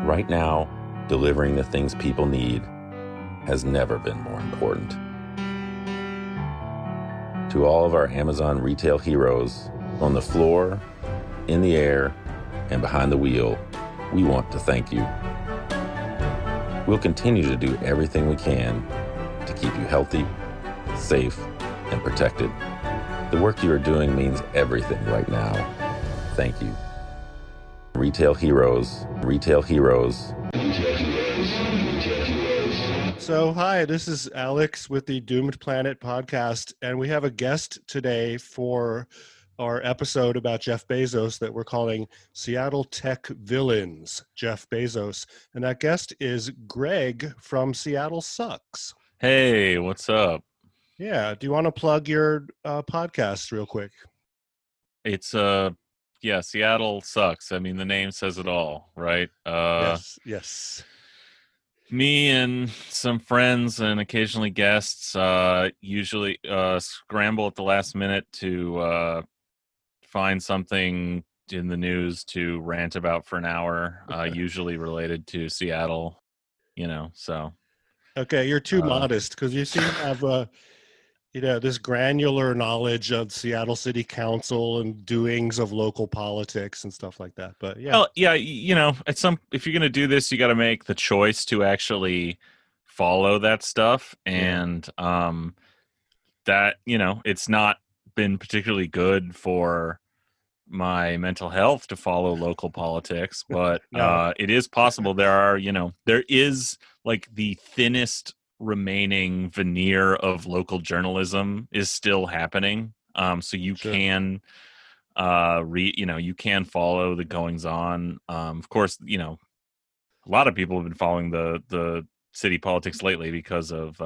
Right now, delivering the things people need has never been more important. To all of our Amazon retail heroes on the floor, in the air, and behind the wheel, we want to thank you. We'll continue to do everything we can to keep you healthy, safe, and protected. The work you are doing means everything right now. Thank you. Retail heroes, retail heroes. So, hi, this is Alex with the Doomed Planet podcast, and we have a guest today for our episode about Jeff Bezos that we're calling Seattle Tech Villains, Jeff Bezos. And that guest is Greg from Seattle Sucks. Hey, what's up? Yeah, do you want to plug your podcast real quick? It's Seattle Sucks. I mean, the name says it all, right? Yes. Me and some friends and occasionally guests usually scramble at the last minute to find something in the news to rant about for an hour, usually related to Seattle, so. Okay, you're too modest because you seem to have this granular knowledge of Seattle City Council and doings of local politics and stuff like that. But yeah. Well, yeah, if you're going to do this, you got to make the choice to actually follow that stuff. And that, it's not been particularly good for my mental health to follow local politics, but it is possible. There is like the thinnest remaining veneer of local journalism is still happening. So you can you can follow the goings on. Of course, a lot of people have been following the city politics lately because of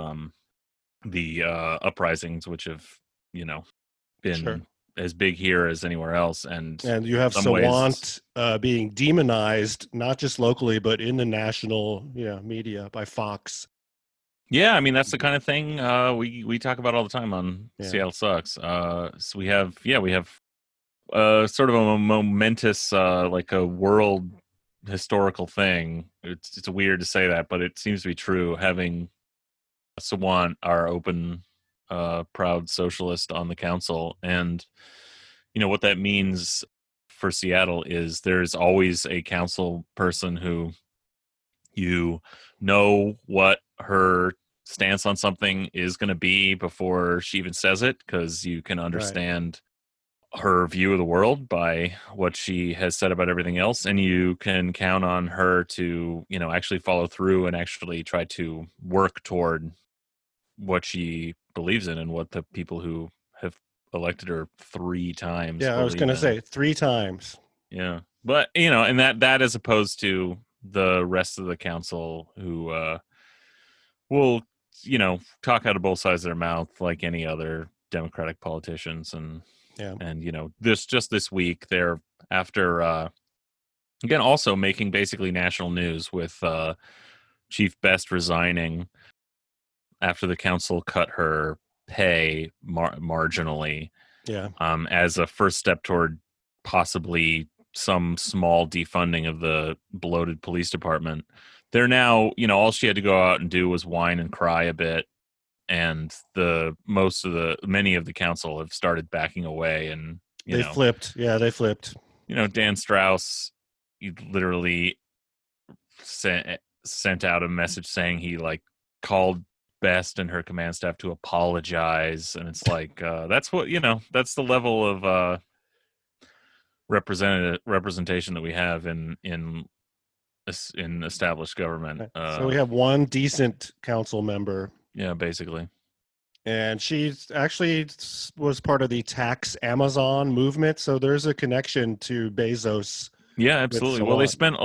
the uprisings, which have been as big here as anywhere else. And you have Sawant being demonized, not just locally, but in the national media by Fox. Yeah, I mean, that's the kind of thing we talk about all the time on Seattle Sucks. So we have sort of a momentous, like a world historical thing. It's weird to say that, but it seems to be true, having Sawant, our open, proud socialist, on the council. And what that means for Seattle is there's always a council person who what her stance on something is going to be before she even says it, because you can understand her view of the world by what she has said about everything else, and you can count on her to actually follow through and actually try to work toward what she believes in and what the people who have elected her 3 times I was going to say 3 times. Yeah, but and that as opposed to the rest of the council who will talk out of both sides of their mouth like any other Democratic politicians. And this week they're after again also making basically national news with Chief Best resigning after the council cut her pay marginally, as a first step toward possibly some small defunding of the bloated police department. They're now, all she had to go out and do was whine and cry a bit, and many of the council have started backing away, and they flipped. They flipped. Dan Strauss, he literally sent out a message saying he called Best and her command staff to apologize, and it's like that's what that's the level of representation that we have in established government. So we have one decent council member. Yeah, basically. And she actually was part of the tax Amazon movement, so there's a connection to Bezos. Yeah, absolutely. Well, they spent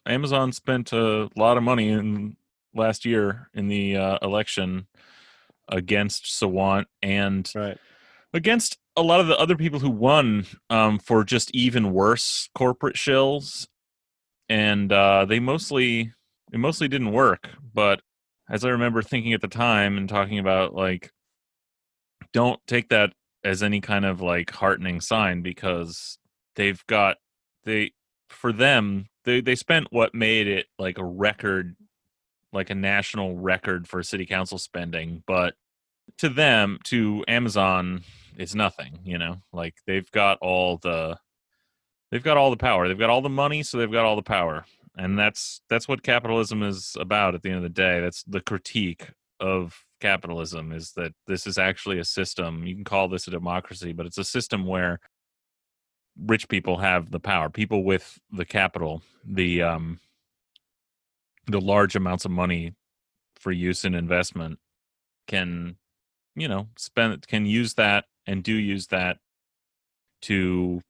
Amazon spent a lot of money in last year in the election against Sawant and against a lot of the other people who won for just even worse corporate shills. And it mostly didn't work. But as I remember thinking at the time and talking about, don't take that as any kind of heartening sign, because for them, they spent what made it like a record, like a national record for city council spending, but to Amazon, it's nothing, like they've got all the power, they've got all the money, so they've got all the power. And that's what capitalism is about at the end of the day. That's the critique of capitalism, is that this is actually a system. You can call this a democracy, but it's a system where rich people have the power, people with the capital, the large amounts of money for use in investment can can use that and do use that to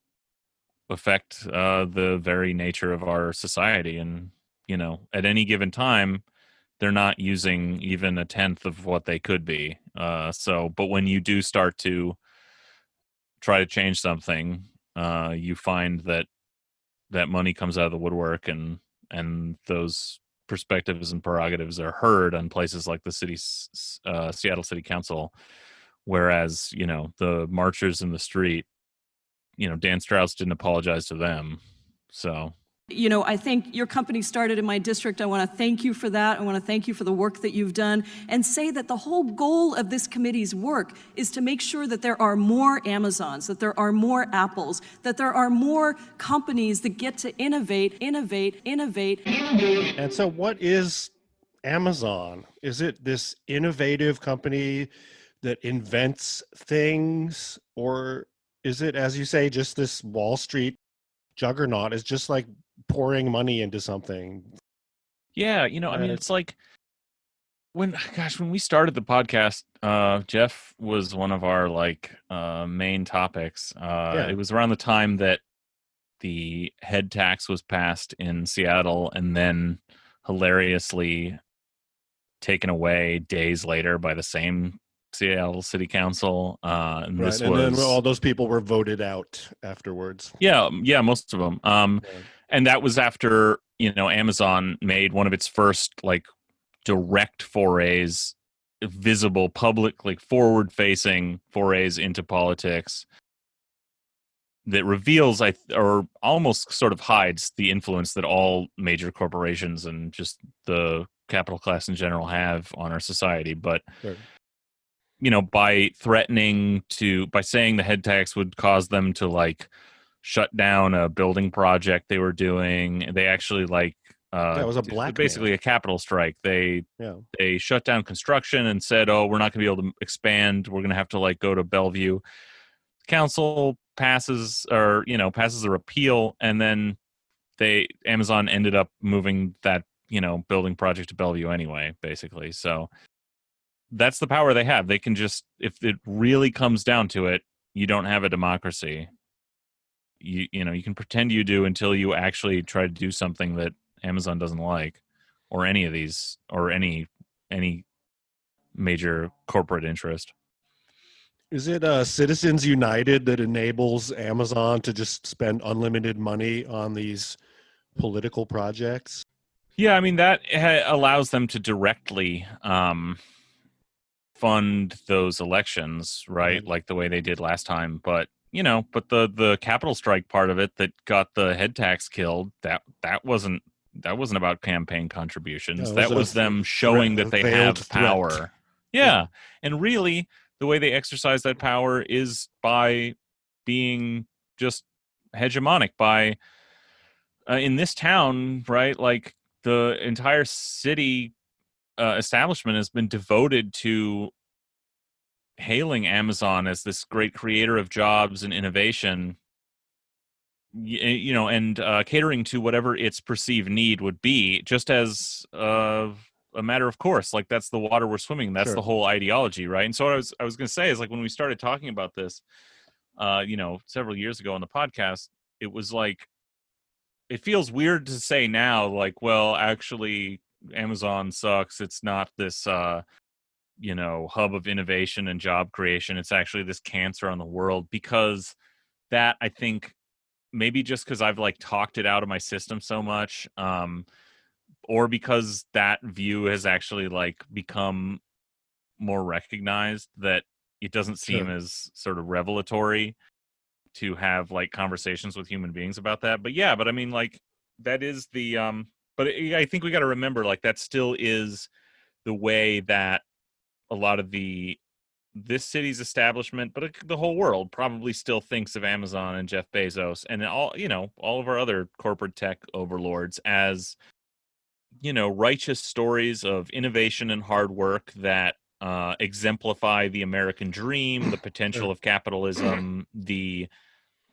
affect the very nature of our society. And at any given time they're not using even a tenth of what they could be. But when you do start to try to change something, you find that money comes out of the woodwork, and those perspectives and prerogatives are heard on places like the Seattle City Council, whereas the marchers in the street, Dan Strauss didn't apologize to them. So I think your company started in my district. I want to thank you for that. I want to thank you for the work that you've done, and say that the whole goal of this committee's work is to make sure that there are more Amazons, that there are more Apples, that there are more companies that get to innovate. And so what is Amazon? Is it this innovative company that invents things, or is it, as you say, just this Wall Street juggernaut? Is just like pouring money into something? Yeah, I mean, it's like when we started the podcast, Jeff was one of our main topics. It was around the time that the head tax was passed in Seattle and then hilariously taken away days later by the same Seattle City Council. And right, then all those people were voted out afterwards. Yeah, most of them. And that was after Amazon made one of its first direct forays, visible, public, forward-facing forays into politics, that reveals or almost sort of hides the influence that all major corporations and just the capital class in general have on our society. But sure. By saying the head tax would cause them to shut down a building project they were doing, they actually it was a blackmail. Basically a capital strike. They shut down construction and said, "Oh, we're not going to be able to expand. We're going to have to go to Bellevue." Council passes a repeal, and then Amazon ended up moving that building project to Bellevue anyway, basically. So that's the power they have. They can just, if it really comes down to it, you don't have a democracy. You can pretend you do until you actually try to do something that Amazon doesn't like, or any of these, or any major corporate interest. Is it Citizens United that enables Amazon to just spend unlimited money on these political projects? Yeah, I mean, that allows them to directly fund those elections, right? Like the way they did last time. But the capital strike part of it that got the head tax killed, that wasn't about campaign contributions. No, that was them showing that they have power. Threat. Yeah. And really, the way they exercise that power is by being just hegemonic, by in this town, right? The entire city establishment has been devoted to hailing Amazon as this great creator of jobs and innovation, and catering to whatever its perceived need would be, just as a matter of course. That's the water we're swimming in. That's Sure. The whole ideology, right? And so what I was going to say is, when we started talking about this, several years ago on the podcast, it was it feels weird to say now, well, actually, Amazon sucks. It's not this, hub of innovation and job creation. It's actually this cancer on the world, because that, I think, maybe just because I've talked it out of my system so much, or because that view has actually become more recognized, that it doesn't seem Sure. as sort of revelatory to have conversations with human beings about that. But yeah, but I mean, that is the but I think we got to remember, like, that still is the way that a lot of this city's establishment, but the whole world probably still thinks of Amazon and Jeff Bezos and all of our other corporate tech overlords as, righteous stories of innovation and hard work that exemplify the American dream, the potential of capitalism, the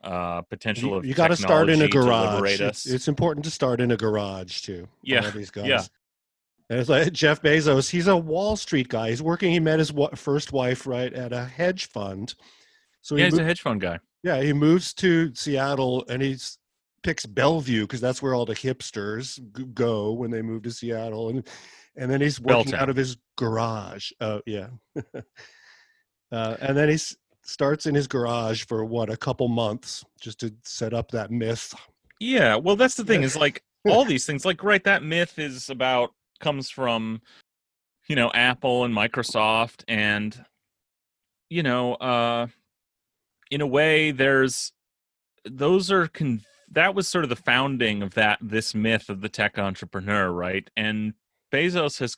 potential of You got to start in a technology to garage. liberate us. It's important to start in a garage too. Yeah, All these guys. yeah. And it's like Jeff Bezos. He's a Wall Street guy. He met his first wife right at a hedge fund. So He's a hedge fund guy. Yeah, he moves to Seattle and picks Bellevue because that's where all the hipsters go when they move to Seattle, and then he's working out of his garage. Yeah, and then he starts in his garage for a couple months just to set up that myth. Yeah, well, that's the thing is, like, all these things, like, right, that myth comes from, Apple and Microsoft, and, in a way, that was sort of the founding of this myth of the tech entrepreneur, right? And Bezos has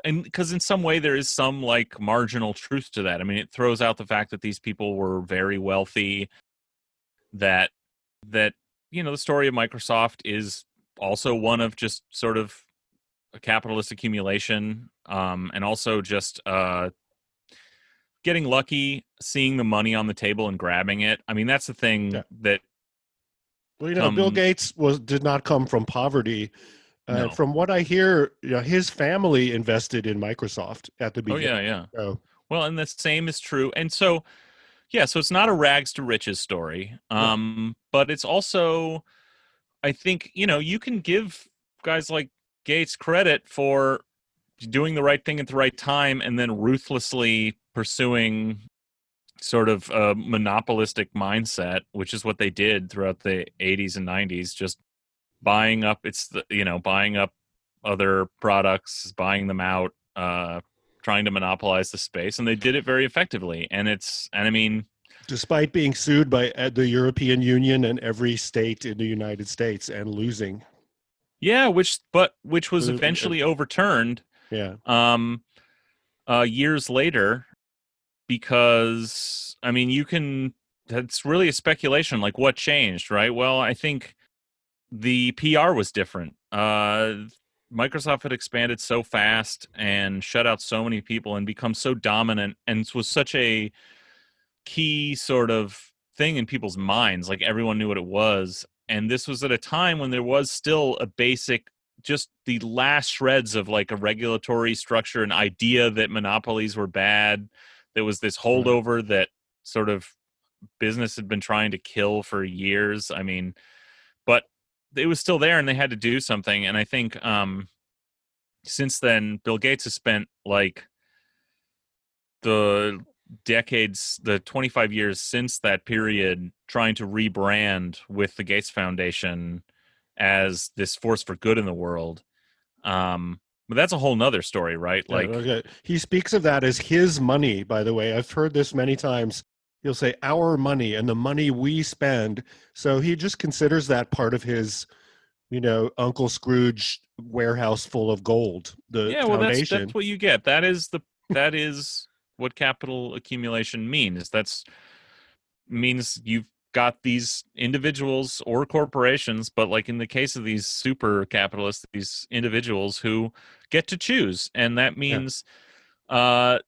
and because in some way there is some, like, marginal truth to that. I mean, it throws out the fact that these people were very wealthy, that the story of Microsoft is also one of just sort of a capitalist accumulation, and also just getting lucky, seeing the money on the table and grabbing it. I mean, that's the thing that. Well, Bill Gates did not come from poverty. No. From what I hear, his family invested in Microsoft at the beginning. Oh yeah. So. Well, and the same is true. And so, yeah, so it's not a rags to riches story. But it's also, I think, you can give guys like Gates credit for doing the right thing at the right time and then ruthlessly pursuing sort of a monopolistic mindset, which is what they did throughout the 80s and 90s, just buying up other products, buying them out, trying to monopolize the space, and they did it very effectively. And I mean, despite being sued by the European Union and every state in the United States and losing. Yeah, which was eventually overturned. Yeah. Years later, because I mean, that's really a speculation, like what changed, right? Well, I think the PR was different. Microsoft had expanded so fast and shut out so many people and become so dominant, and was such a key sort of thing in people's minds. Like, everyone knew what it was. And this was at a time when there was still a basic, just the last shreds of, like, a regulatory structure, an idea that monopolies were bad. There was this holdover that sort of business had been trying to kill for years. I mean, but it was still there and they had to do something. And I think since then, Bill Gates has spent, like, the 25 years since that period trying to rebrand with the Gates Foundation as this force for good in the world. But that's a whole nother story, right? Like, okay. He speaks of that as his money, by the way. I've heard this many times. He'll say our money and the money we spend. So he just considers that part of his, Uncle Scrooge warehouse full of gold. Foundation. That's what you get. That is what capital accumulation means. Means you've got these individuals or corporations, but, like, in the case of these super capitalists, these individuals who get to choose, and that means that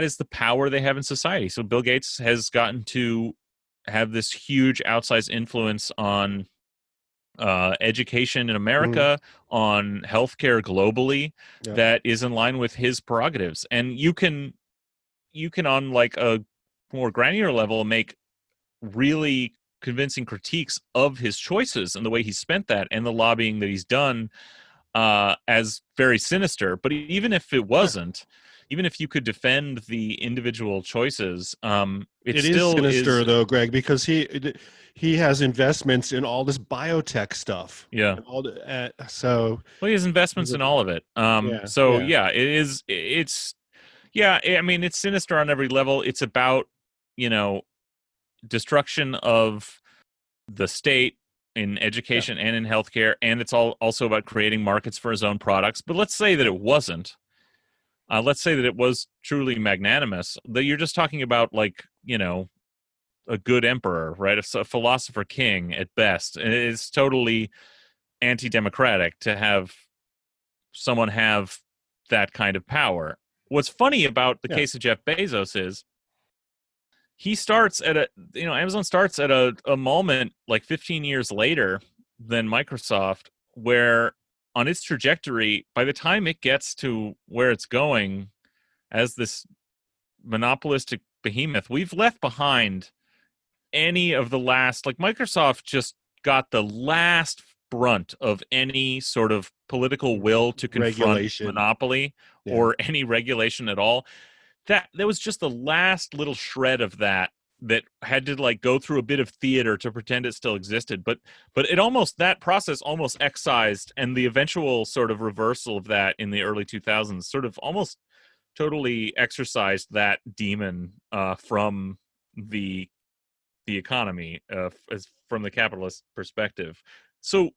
is the power they have in society. So Bill Gates has gotten to have this huge outsized influence on education in America, on healthcare globally, that is in line with his prerogatives. And you can on, like, a more granular level make really convincing critiques of his choices and the way he spent that and the lobbying that he's done as very sinister. But even if it wasn't, even if you could defend the individual choice, it still is sinister, though, Greg, because he has investments in all this biotech stuff. Yeah. So he has investments in all of it. It is. I mean, it's sinister on every level. It's about, destruction of the state in education and in healthcare, and it's also about creating markets for his own products. But let's say that it wasn't. Let's say that it was truly magnanimous. That you're just talking about, like, a good emperor, right? A philosopher king at best. And it's totally anti-democratic to have someone have that kind of power. What's funny about the case of Jeff Bezos is he starts at Amazon starts at a moment like 15 years later than Microsoft, where on its trajectory, by the time it gets to where it's going as this monopolistic behemoth, we've left behind any of the last, like, Microsoft just got the last brunt of any sort of political will to confront monopoly or any regulation at all. That was just the last little shred of that had to, like, go through a bit of theater to pretend it still existed. But that process almost excised, and the eventual sort of reversal of that in the early 2000s sort of almost totally exorcised that demon from the economy, as from the capitalist perspective. So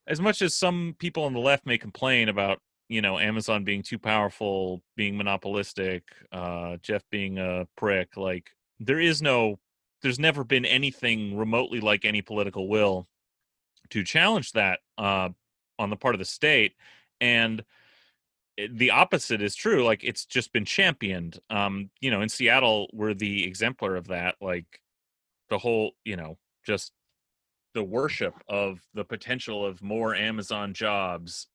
as much as some people on the left may complain about, Amazon being too powerful, being monopolistic, Jeff being a prick, like, there's never been anything remotely like any political will to challenge that on the part of the state. And the opposite is true. Like, it's just been championed. In Seattle, we're the exemplar of that. Like, the whole, just the worship of the potential of more Amazon jobs,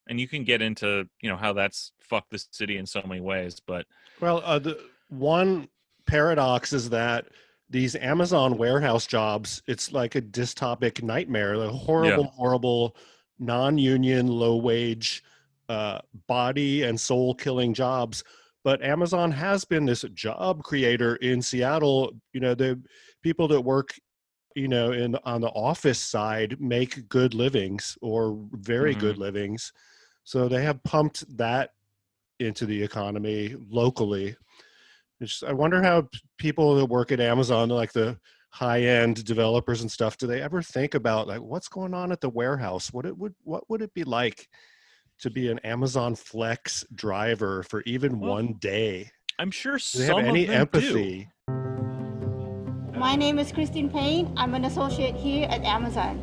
and you can get into, how that's fucked the city in so many ways. But the one paradox is that these Amazon warehouse jobs, it's like a dystopic nightmare, like horrible, non-union, low-wage, body and soul killing jobs. But Amazon has been this job creator in Seattle. The people that work, on the office side make good livings, or very good livings. So they have pumped that into the economy locally. I wonder how people that work at Amazon, like the high-end developers and stuff, do they ever think about, like, what's going on at the warehouse? What would it be like to be an Amazon Flex driver for even one day? I'm sure do they have any empathy? My name is Christine Payne. I'm an associate here at Amazon.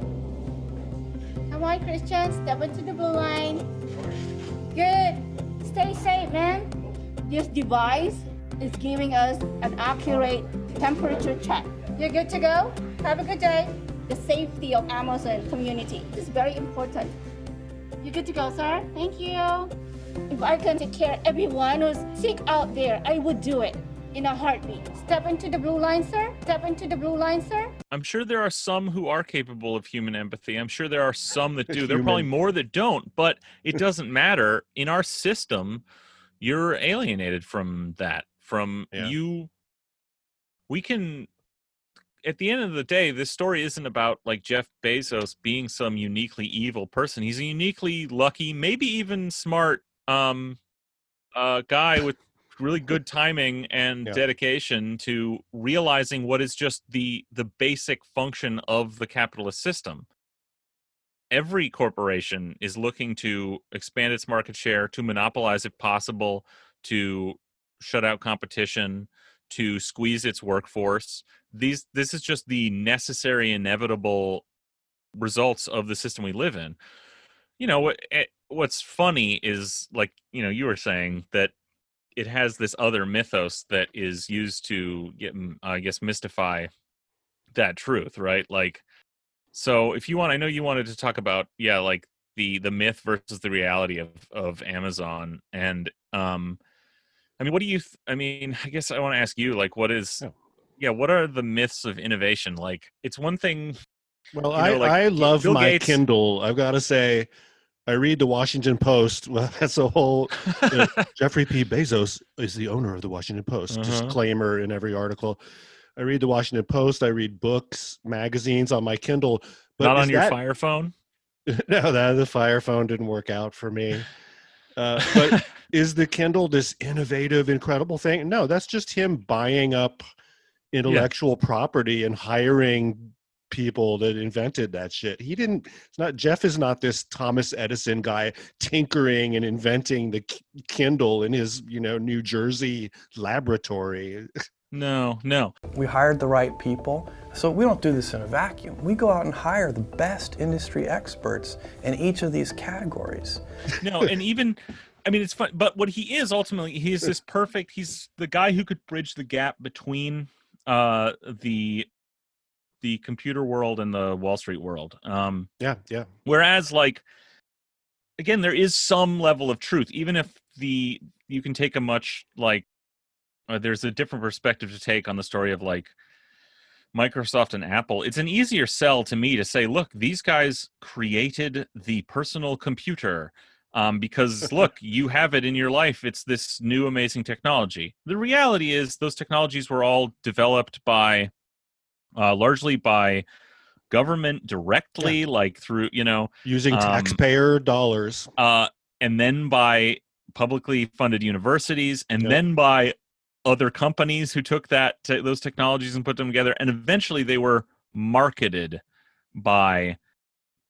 Come on, Christian, step into the blue line. Good. Stay safe, man. This device is giving us an accurate temperature check. You're good to go? Have a good day. The safety of Amazon community is very important. You're good to go, sir. Thank you. If I can take care of everyone who's sick out there, I would do it in a heartbeat. Step into the blue line, sir. Step into the blue line, sir. I'm sure there are some who are capable of human empathy. I'm sure there are some that do. There are probably more that don't, but it doesn't matter. In our system, you're alienated from that. We can, at the end of the day, this story isn't about, like, Jeff Bezos being some uniquely evil person. He's a uniquely lucky, maybe even smart guy with really good timing and dedication to realizing what is just the basic function of the capitalist system. Every corporation is looking to expand its market share, to monopolize if possible, to shut out competition, to squeeze its workforce. This is just the necessary, inevitable results of the system we live in. What's funny is, like, you were saying that it has this other mythos that is used to mystify that truth, right? Like, so if you want, I know you wanted to talk about, like, the myth versus the reality of Amazon. And what do you I guess I want to ask you, like, what are the myths of innovation? Like, it's one thing. Well, I love Bill my Gates. Kindle. I've got to say, I read the Washington Post. Well, that's a whole Jeffrey P. Bezos is the owner of the Washington Post. Disclaimer in every article. I read the Washington Post. I read books, magazines on my Kindle. But not on your Fire phone? No, the Fire phone didn't work out for me. But is the Kindle this innovative, incredible thing? No, that's just him buying up intellectual property and hiring people that invented that shit. Jeff is not this Thomas Edison guy tinkering and inventing the Kindle in his, New Jersey laboratory. No. We hired the right people. So we don't do this in a vacuum. We go out and hire the best industry experts in each of these categories. No, and even, I mean, it's fun, but what he is ultimately, he's the guy who could bridge the gap between the computer world and the Wall Street world. Yeah. Whereas, like, again, there is some level of truth, even if you can take a much, like, there's a different perspective to take on the story of, like, Microsoft and Apple. It's an easier sell to me to say, look, these guys created the personal computer because, look, you have it in your life. It's this new amazing technology. The reality is those technologies were all developed by largely by government directly, like through, using taxpayer dollars. And then by publicly funded universities, and then by other companies who took those technologies and put them together, and eventually they were marketed by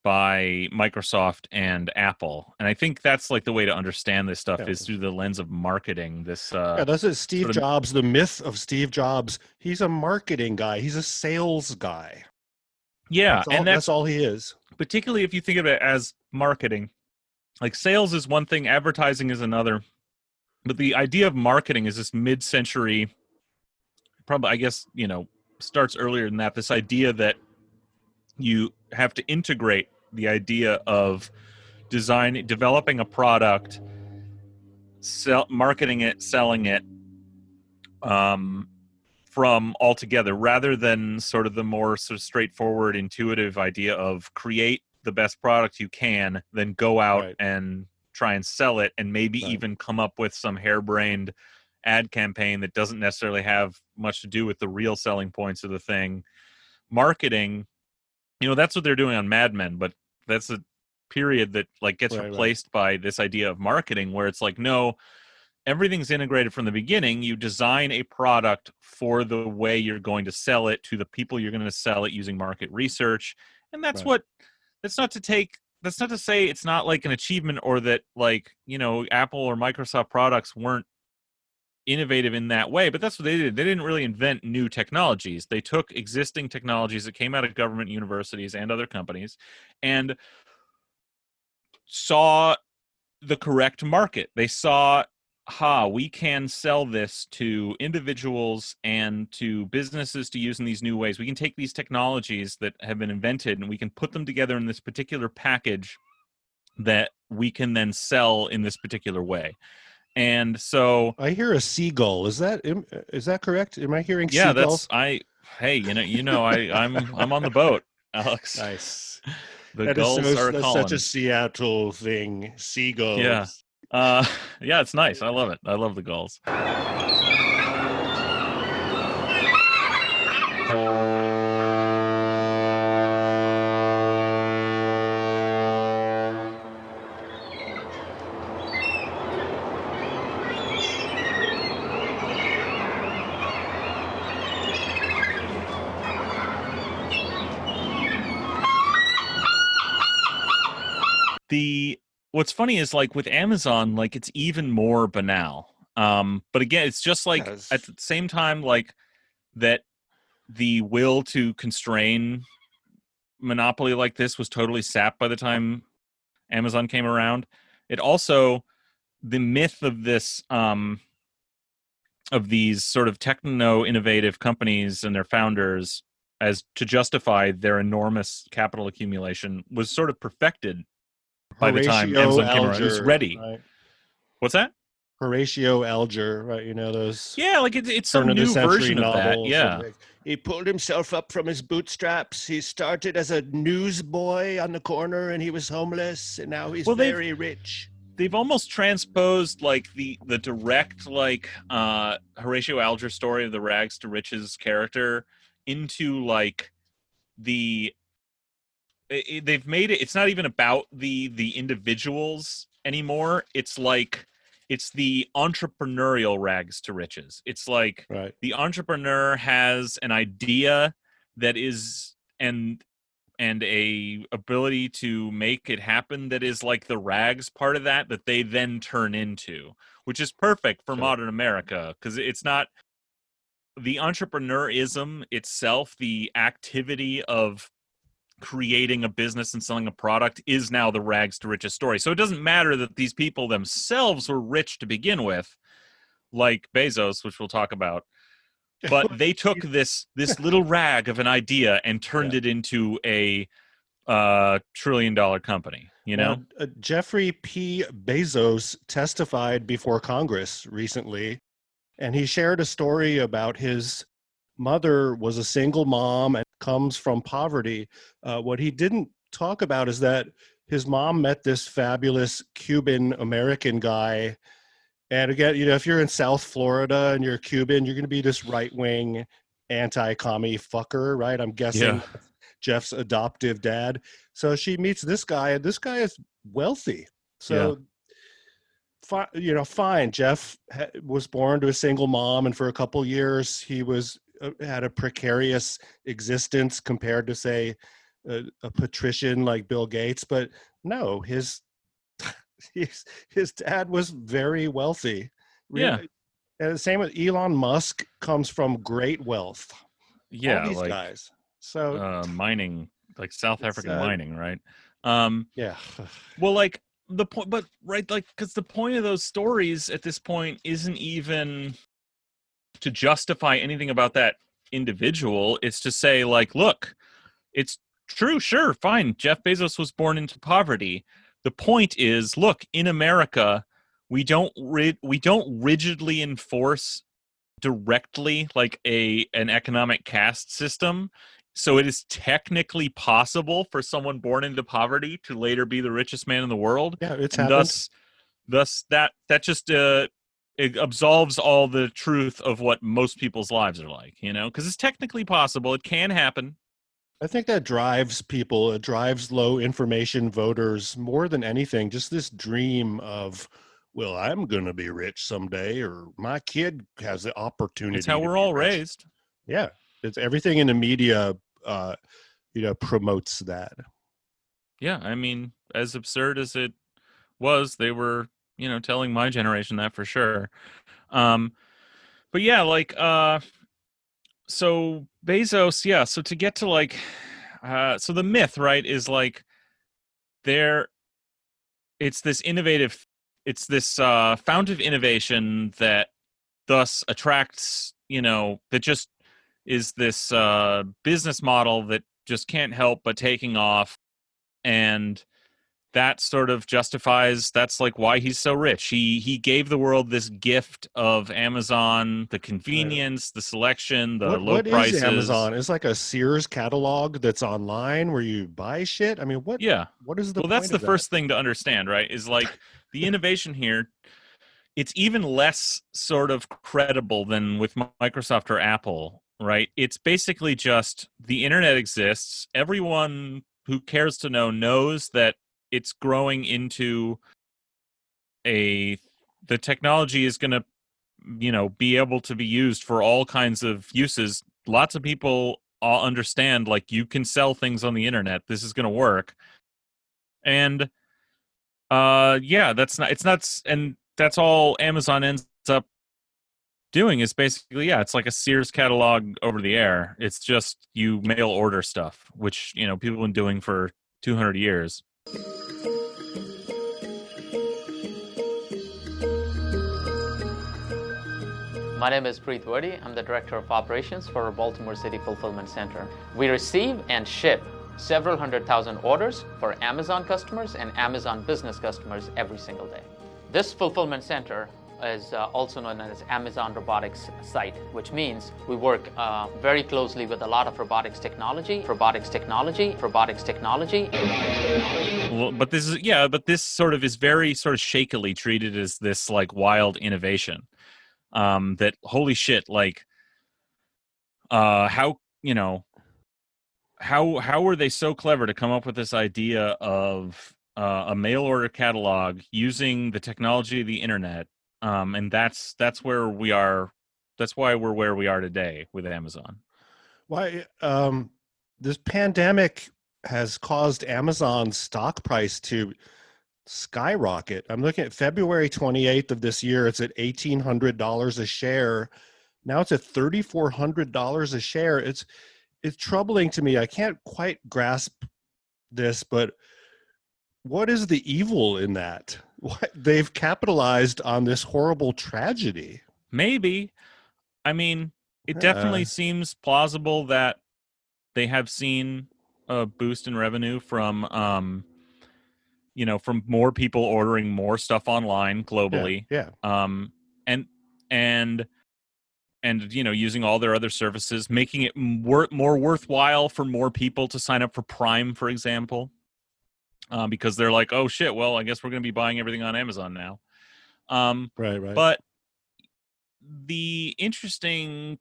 Microsoft and Apple. And I think that's like the way to understand this stuff is through the lens of marketing. That's it. Steve Jobs, the myth of Steve Jobs. He's a marketing guy. He's a sales guy. Yeah, that's all he is. Particularly if you think of it as marketing. Like, sales is one thing, advertising is another. But the idea of marketing is this mid-century, probably, I guess, starts earlier than that. This idea that you have to integrate the idea of developing a product, marketing it, selling it, from altogether, rather than sort of the more sort of straightforward, intuitive idea of create the best product you can, then go out and try and sell it, and maybe even come up with some harebrained ad campaign that doesn't necessarily have much to do with the real selling points of the thing. Marketing, that's what they're doing on Mad Men, but that's a period that, like, gets replaced by this idea of marketing, where it's like, no, everything's integrated from the beginning. You design a product for the way you're going to sell it to the people you're going to sell it using market research. And that's that's not to say it's not like an achievement, or that, like, Apple or Microsoft products weren't innovative in that way, but that's what they did. They didn't really invent new technologies. They took existing technologies that came out of government, universities, and other companies, and saw the correct market. They saw, we can sell this to individuals and to businesses to use in these new ways. We can take these technologies that have been invented and we can put them together in this particular package that we can then sell in this particular way. And so I hear a seagull. Is that correct? Am I hearing seagulls? I'm on the boat, Alex. Nice. The gulls are calling. That's such a Seattle thing. Seagulls. Yeah. Yeah, it's nice. I love it. I love the gulls. What's funny is, like, with Amazon, like, it's even more banal. But again, it's just like at the same time, like, that the will to constrain monopoly like this was totally sapped by the time Amazon came around. It also, the myth of this, of these sort of techno-innovative companies and their founders, as to justify their enormous capital accumulation, was sort of perfected by the time Amazon came around. It was ready. Right? What's that? Horatio Alger, right? Those. Yeah, like it's some new version of that. Yeah. He pulled himself up from his bootstraps. He started as a newsboy on the corner, and he was homeless, and now he's very rich. They've almost transposed, like, the direct, like, Horatio Alger story of the rags to riches character into, like, they've made it. It's not even about the individuals anymore. It's like, it's the entrepreneurial rags to riches. It's like the entrepreneur has an idea that is and a ability to make it happen that is like the rags part of that they then turn into, which is perfect for modern America, because it's not the entrepreneurism itself, the activity of creating a business and selling a product is now the rags to riches story. So it doesn't matter that these people themselves were rich to begin with, like Bezos, which we'll talk about, but they took this little rag of an idea and turned it into a $1 trillion company, you know? Jeffrey P. Bezos testified before Congress recently, and he shared a story about his mother was a single mom and comes from poverty. What he didn't talk about is that his mom met this fabulous Cuban American guy. And again, if you're in South Florida and you're Cuban, you're going to be this right-wing anti-commie fucker, right? I'm guessing Jeff's adoptive dad. So she meets this guy, and this guy is wealthy. So, fine. Jeff was born to a single mom, and for a couple years, he had a precarious existence compared to, say, a patrician like Bill Gates. But no, his dad was very wealthy. Yeah. And the same with Elon Musk, comes from great wealth. Yeah, all these like guys. So mining, like South African mining, right? Yeah. Well, like the point, but right, like, because the point of those stories at this point isn't even to justify anything about that individual. It's to say, like, look, it's true, sure, fine. Jeff Bezos was born into poverty. The point is, look, in America, we don't rigidly enforce directly like an economic caste system. So it is technically possible for someone born into poverty to later be the richest man in the world. Yeah, it's and happened. Thus that just it absolves all the truth of what most people's lives are like, because it's technically possible. It can happen. I think that drives people. It drives low information voters more than anything. Just this dream of, well, I'm going to be rich someday, or my kid has the opportunity. It's how we're all raised. Yeah. It's everything in the media, promotes that. Yeah. I mean, as absurd as it was, they were, telling my generation that for sure. But yeah, like, so Bezos, yeah. So to get to like, so the myth, right, is like it's this fount of innovation that thus attracts, that just is this business model that just can't help but taking off. And that sort of justifies, that's like why he's so rich. He gave the world this gift of Amazon, the convenience, the selection, the low prices. What is Amazon? It's like a Sears catalog that's online where you buy shit. I mean, what? Yeah. What is the? Well, that's the first thing to understand, right? Is like the innovation here. It's even less sort of credible than with Microsoft or Apple, right? It's basically just the internet exists. Everyone who cares to know knows that it's growing into the technology is going to, be able to be used for all kinds of uses. Lots of people all understand, like, you can sell things on the internet. This is going to work. And that's all Amazon ends up doing is basically, it's like a Sears catalog over the air. It's just you mail order stuff, which, people have been doing for 200 years. My name is Preet Wadi. I'm the Director of Operations for our Baltimore City Fulfillment Center. We receive and ship several 100,000 orders for Amazon customers and Amazon business customers every single day. This fulfillment center is also known as Amazon Robotics Site, which means we work very closely with a lot of robotics technology. Well, but this sort of is very sort of shakily treated as this like wild innovation. That holy shit, like, how were they so clever to come up with this idea of a mail order catalog using the technology of the internet? And that's where we are. That's why we're where we are today with Amazon. Why? this pandemic has caused Amazon's stock price to skyrocket. I'm looking at February 28th of this year. It's at $1,800 a share. Now it's at $3,400 a share. It's troubling to me. I can't quite grasp this, but what is the evil in that? What, they've capitalized on this horrible tragedy. Maybe. I mean, it definitely seems plausible that they have seen a boost in revenue from from more people ordering more stuff online globally. Yeah. And using all their other services, making it more worthwhile for more people to sign up for Prime, for example, because they're like, oh shit, well, I guess we're going to be buying everything on Amazon now. Right. But the interesting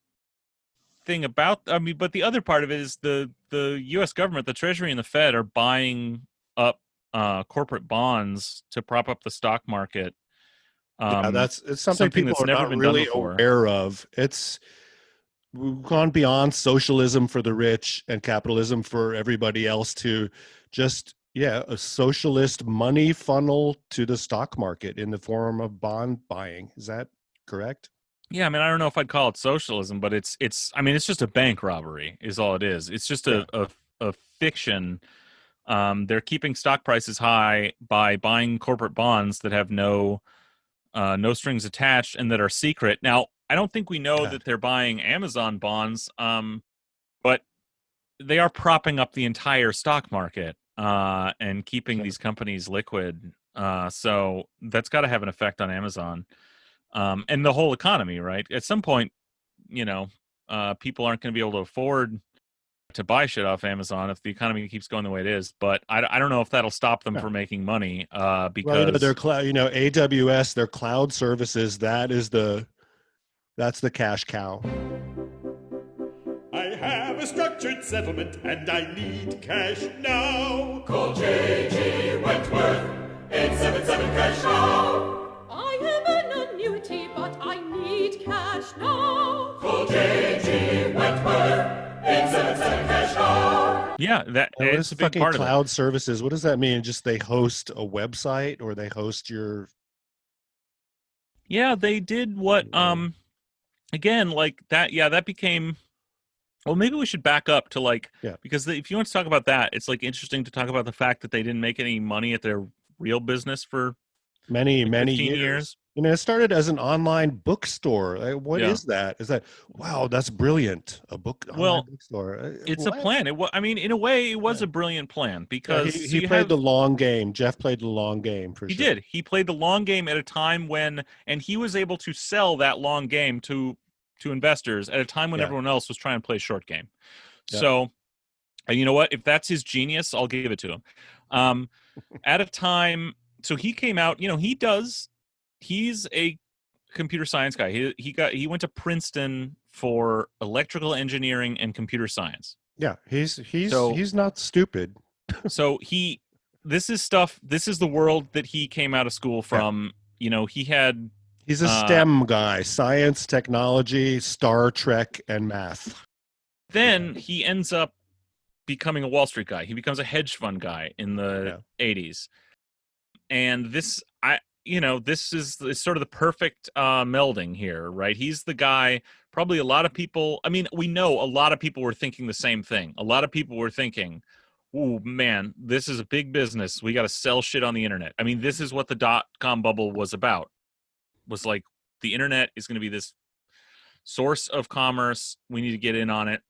thing about, but the other part of it is the U.S. government, the Treasury and the Fed are buying up corporate bonds to prop up the stock market. It's something people that's are never not been really done before. aware of. We've gone beyond socialism for the rich and capitalism for everybody else to just, a socialist money funnel to the stock market in the form of bond buying. Is that correct? Yeah, I mean, I don't know if I'd call it socialism, but it's just a bank robbery is all it is. It's just a fiction. They're keeping stock prices high by buying corporate bonds that have no strings attached and that are secret. Now, I don't think we know that they're buying Amazon bonds, but they are propping up the entire stock market and keeping these companies liquid. So that's got to have an effect on Amazon and the whole economy, right? At some point, people aren't going to be able to afford to buy shit off Amazon if the economy keeps going the way it is. But I don't know if that'll stop them from making money because their cloud, AWS, their cloud services, that's the cash cow. I have a structured settlement and I need cash now. Call J.G. Wentworth, 877 cash now. I have an annuity, but I need cash now. Call J.G. Wentworth, 877 cash now. Yeah, it's a big part of it. Cloud services. What does that mean? Just they host a website or they host your... Yeah, they did what, again, like that. Yeah, that became... Well, maybe we should back up to because if you want to talk about that, it's interesting to talk about the fact that they didn't make any money at their real business for many years. It started as an online bookstore. What is that? Is that, wow, that's brilliant. A online bookstore. It's a plan. In a way, it was a brilliant plan because he played the long game. Jeff played the long game for sure. He did. He played the long game at a time and he was able to sell that long game to investors at a time when everyone else was trying to play short game. Yeah. So, and you know what? If that's his genius, I'll give it to him. At a time, so he came out. He's a computer science guy. He went to Princeton for electrical engineering and computer science. Yeah, he's not stupid. So this is the world that he came out of school from. Yeah. He's a STEM guy: science, technology, Star Trek, and math. Then he ends up becoming a Wall Street guy. He becomes a hedge fund guy in the 80s. And this is sort of the perfect melding here, right? He's the guy, probably a lot of people, we know a lot of people were thinking the same thing. A lot of people were thinking, oh man, this is a big business. We got to sell shit on the internet. This is what the dot-com bubble was about. Was like, the internet is going to be this source of commerce. We need to get in on it.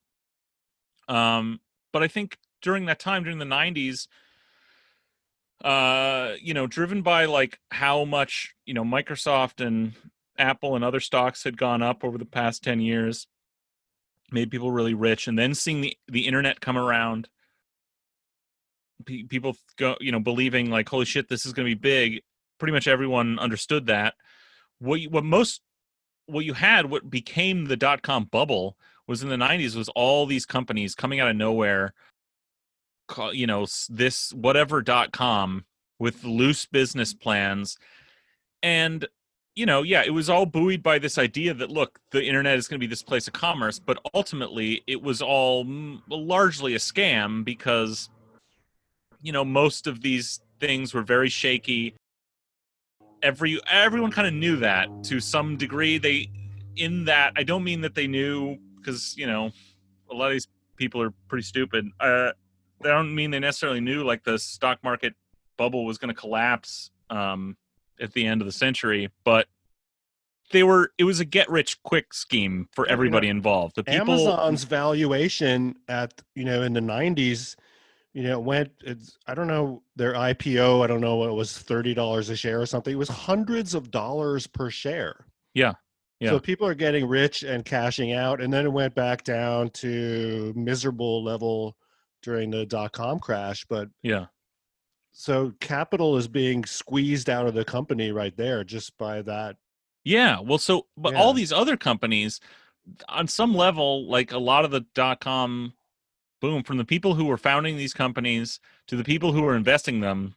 But I think during that time, during the 90s, driven by how much, Microsoft and Apple and other stocks had gone up over the past 10 years, made people really rich. And then seeing the internet come around, people go, believing holy shit, this is going to be big. Pretty much everyone understood that. What became the dot-com bubble was in the 90s was all these companies coming out of nowhere, this whatever .com with loose business plans. And yeah, it was all buoyed by this idea that, look, the internet is going to be this place of commerce, but ultimately it was all largely a scam because, most of these things were very shaky. Everyone kind of knew that to some degree. I don't mean that they knew because, a lot of these people are pretty stupid. They don't mean they necessarily knew like the stock market bubble was going to collapse at the end of the century, but it was a get rich quick scheme for everybody involved. The people, Amazon's valuation in the 90s, I don't know, their IPO, I don't know, it was $30 a share or something. It was hundreds of dollars per share. Yeah. So people are getting rich and cashing out, and then it went back down to miserable level during the dot-com crash. But yeah, so capital is being squeezed out of the company right there just by that. Yeah. Well, but all these other companies, on some level, like a lot of the dot-com boom, from the people who were founding these companies to the people who were investing them,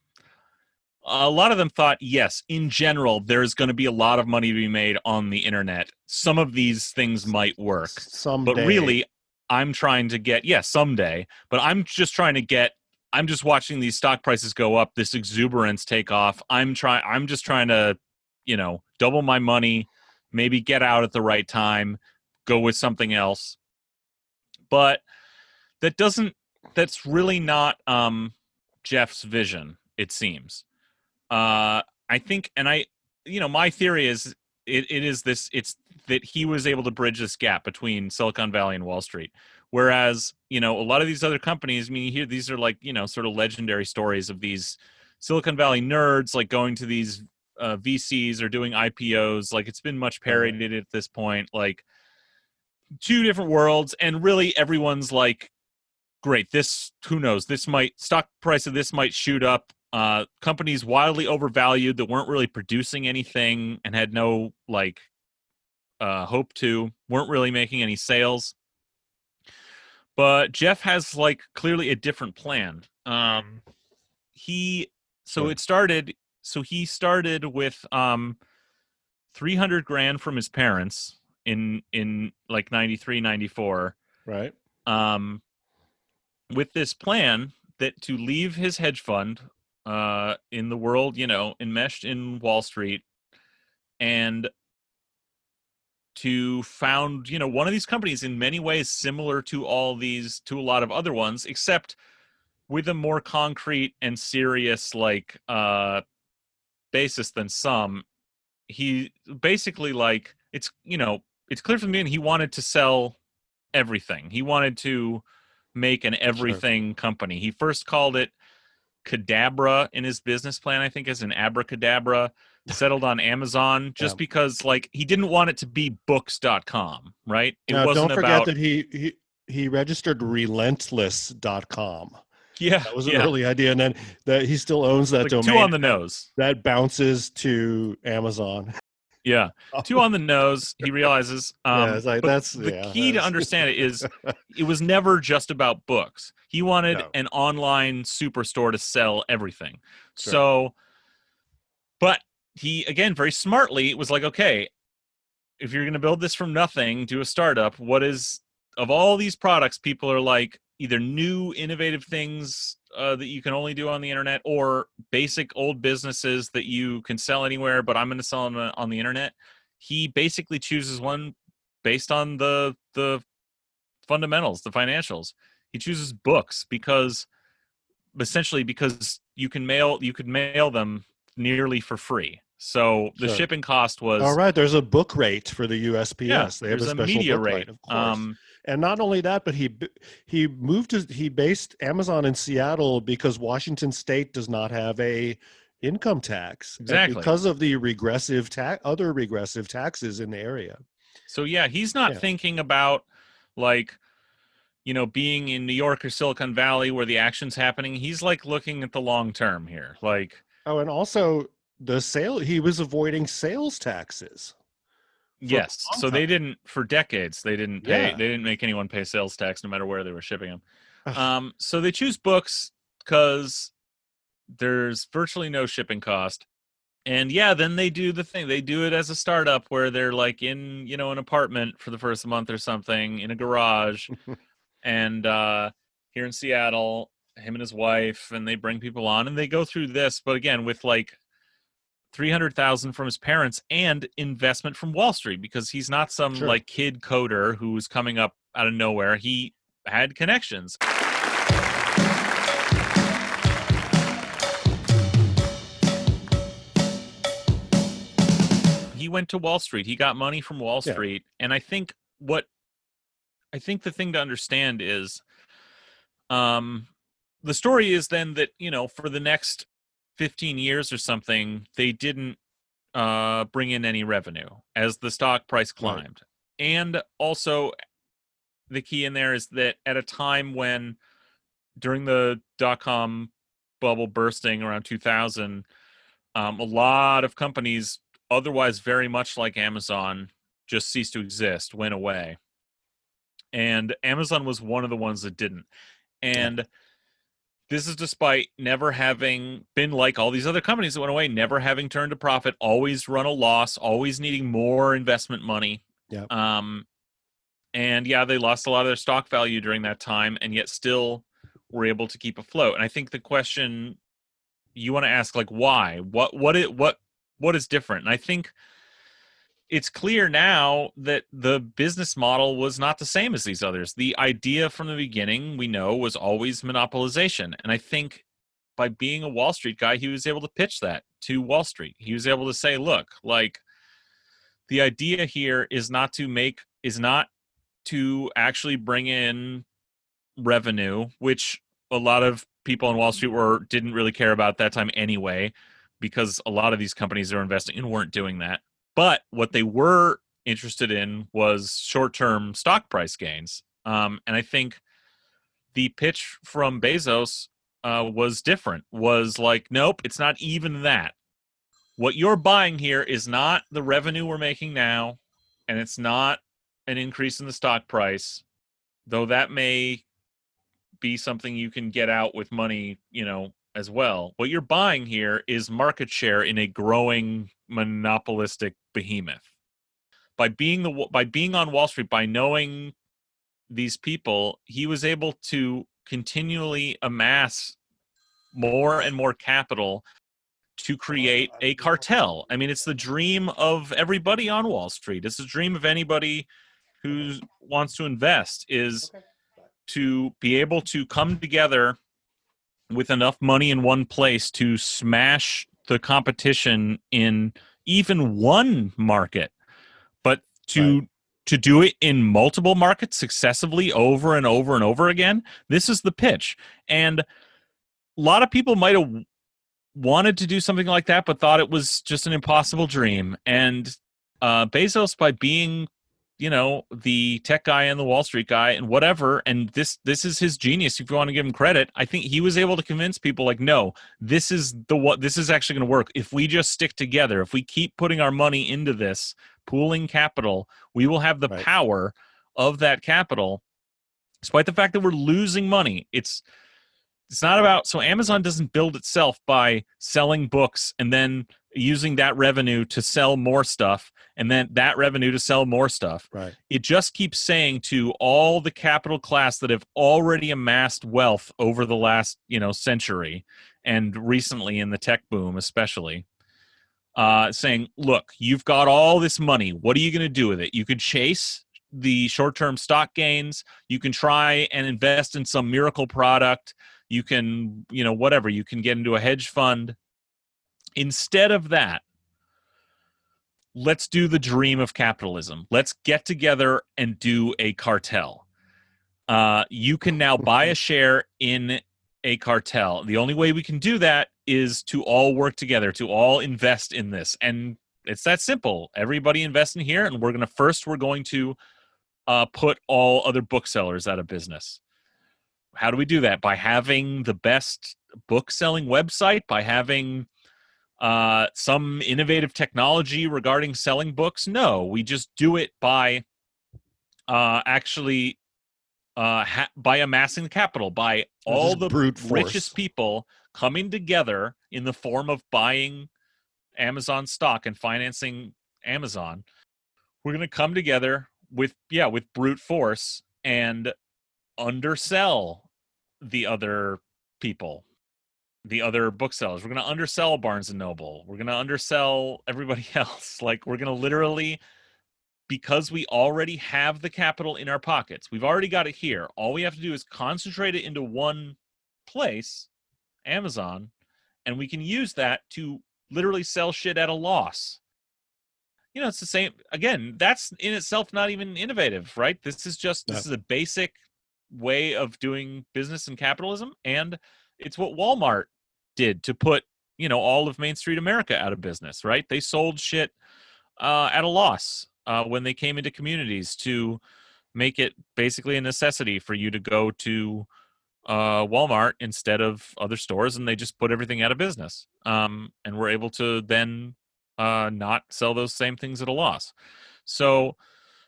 a lot of them thought, yes, in general, there's going to be a lot of money to be made on the internet. Some of these things might work. Someday. But really, I'm trying to get, someday, but I'm just watching these stock prices go up, this exuberance take off. I'm just trying to, double my money, maybe get out at the right time, go with something else. But that's really not Jeff's vision, it seems. I think, and my theory is it's that he was able to bridge this gap between Silicon Valley and Wall Street. Whereas, a lot of these other companies, these are like, sort of legendary stories of these Silicon Valley nerds, like going to these VCs or doing IPOs. Like, it's been much parodied at this point, like two different worlds. And really everyone's like, great, who knows, stock price of this might shoot up. Companies wildly overvalued that weren't really producing anything and had no hope weren't really making any sales. But Jeff has clearly a different plan. He started with $300,000 from his parents in 93, 94. Right. With this plan that to leave his hedge fund in the world, enmeshed in Wall Street, and to found, one of these companies in many ways similar to a lot of other ones, except with a more concrete and serious basis than some. He basically it's clear from the beginning he wanted to sell everything. He wanted to make an everything company. He first called it Cadabra in his business plan, I think, as an abracadabra, settled on Amazon just because he didn't want it to be books.com, right? Don't forget that he registered relentless.com. Yeah. That was an early idea. And then that he still owns that domain. Too on the nose. That bounces to Amazon. Yeah. Too on the nose, he realizes. The key to understand it is it was never just about books. He wanted an online superstore to sell everything. Sure. So, but he, again, very smartly was like, okay, if you're going to build this from nothing, do a startup, of all these products, people are like either new, innovative things that you can only do on the internet, or basic old businesses that you can sell anywhere, but I'm going to sell them on the internet. He basically chooses one based on the fundamentals, the financials. He chooses books because you could mail them nearly for free. So the shipping cost was all right. There's a book rate for the USPS. Yeah, they have a special media book rate, of course. And not only that, but he based Amazon in Seattle because Washington State does not have a income tax. Exactly. Because of the other regressive taxes in the area. So he's not thinking about being in New York or Silicon Valley where the action's happening. He's looking at the long term here. And also he was avoiding sales taxes. Yes. So they didn't, for decades, they didn't make anyone pay sales tax no matter where they were shipping them. So they choose books because there's virtually no shipping cost. And yeah, then they do the thing. They do it as a startup where they're like in, an apartment for the first month or something in a garage. And here in Seattle, him and his wife, and they bring people on and they go through this. But again, with like 300,000 from his parents and investment from Wall Street, because he's not some like kid coder who's coming up out of nowhere. He had connections. He went to Wall Street. He got money from Wall Street. And I think the thing to understand is the story is then that, for the next 15 years or something, they didn't bring in any revenue as the stock price climbed. Right. And also the key in there is that at a time when during the dot-com bubble bursting around 2000, a lot of companies otherwise very much like Amazon just ceased to exist, went away. And Amazon was one of the ones that didn't. And this is despite never having been like all these other companies that went away, never having turned a profit, always run a loss, always needing more investment money. Yeah. And yeah, they lost a lot of their stock value during that time, and yet still were able to keep afloat. And I think the question you want to ask, like, why? What is different? And I think it's clear now that the business model was not the same as these others. The idea from the beginning, we know, was always monopolization. And I think by being a Wall Street guy, he was able to pitch that to Wall Street. He was able to say, look, like, the idea here is not to actually bring in revenue, which a lot of people on Wall Street didn't really care about at that time anyway, because a lot of these companies they're investing in weren't doing that. But what they were interested in was short-term stock price gains. And I think the pitch from Bezos was different, was like, nope, it's not even that. What you're buying here is not the revenue we're making now, and it's not an increase in the stock price, though that may be something you can get out with money, as well. What you're buying here is market share in a growing monopolistic behemoth. By being on Wall Street, by knowing these people, he was able to continually amass more and more capital to create a cartel. I mean, it's the dream of everybody on Wall Street. It's the dream of anybody who wants to invest, is to be able to come together with enough money in one place to smash the competition in even one market, but to do it in multiple markets successively over and over and over again. This is the pitch. And a lot of people might have wanted to do something like that, but thought it was just an impossible dream. And Bezos, by being the tech guy and the Wall Street guy and whatever, and this is his genius, if you want to give him credit, I think he was able to convince people, like, no, this is actually going to work. If we just stick together, if we keep putting our money into this, pooling capital, we will have the power of that capital, despite the fact that we're losing money. It's not about, so Amazon doesn't build itself by selling books and then using that revenue to sell more stuff, and then that revenue to sell more stuff. Right. It just keeps saying to all the capital class that have already amassed wealth over the last, century, and recently in the tech boom especially, saying, look, you've got all this money. What are you going to do with it? You could chase the short-term stock gains. You can try and invest in some miracle product. You can, whatever. You can get into a hedge fund. Instead of that, let's do the dream of capitalism. Let's get together and do a cartel. You can now buy a share in a cartel. The only way we can do that is to all work together, to all invest in this. And it's that simple. Everybody invest in here, and we're going to put all other booksellers out of business. How do we do that? By having the best book-selling website, by having some innovative technology regarding selling books? No, we just do it by by amassing the capital, by all the richest people coming together in the form of buying Amazon stock and financing Amazon, we're going to come together with brute force and undersell the other people, the other booksellers. We're going to undersell Barnes and Noble. We're going to undersell everybody else. Like, we're going to literally, because we already have the capital in our pockets, we've already got it here. All we have to do is concentrate it into one place, Amazon, and we can use that to literally sell shit at a loss. You know, it's the same. Again, that's in itself not even innovative, right? This is a basic way of doing business and capitalism, and it's what Walmart did to put, all of Main Street America out of business, right? They sold shit at a loss when they came into communities to make it basically a necessity for you to go to Walmart instead of other stores, and they just put everything out of business. And we're able to then not sell those same things at a loss. So,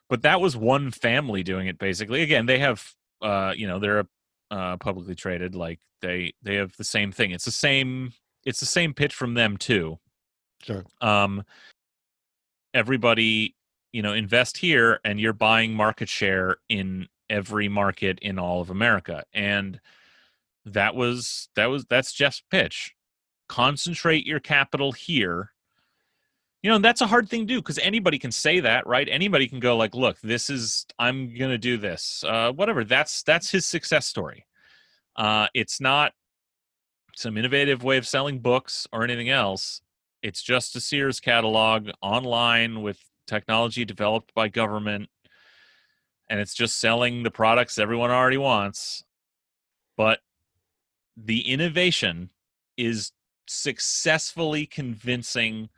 but that was one family doing it basically. Again, they have, they're publicly traded. Like they have the same thing. It's the same pitch from them too. Sure. Everybody, invest here, and you're buying market share in every market in all of America. And that's Jeff's pitch. Concentrate your capital here. And that's a hard thing to do, because anybody can say that, right? Anybody can go like, look, I'm going to do this, whatever. That's his success story. It's not some innovative way of selling books or anything else. It's just a Sears catalog online with technology developed by government, and it's just selling the products everyone already wants. But the innovation is successfully convincing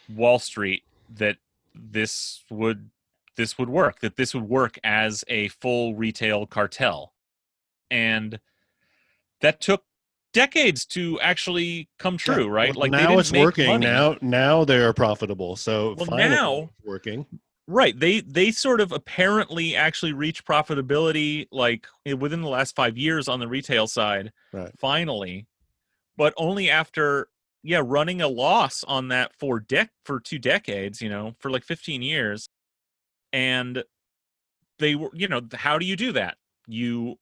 Wall Street that this would work, that this would work as a full retail cartel. And that took decades to actually come true, right? Well, like now they didn't it's make working. money. Now they are profitable. So finally now it's working. Right. They sort of apparently actually reached profitability like within the last 5 years on the retail side. Right. Finally, but only after running a loss on that for 2 decades, for like 15 years. And they were, how do you do that? You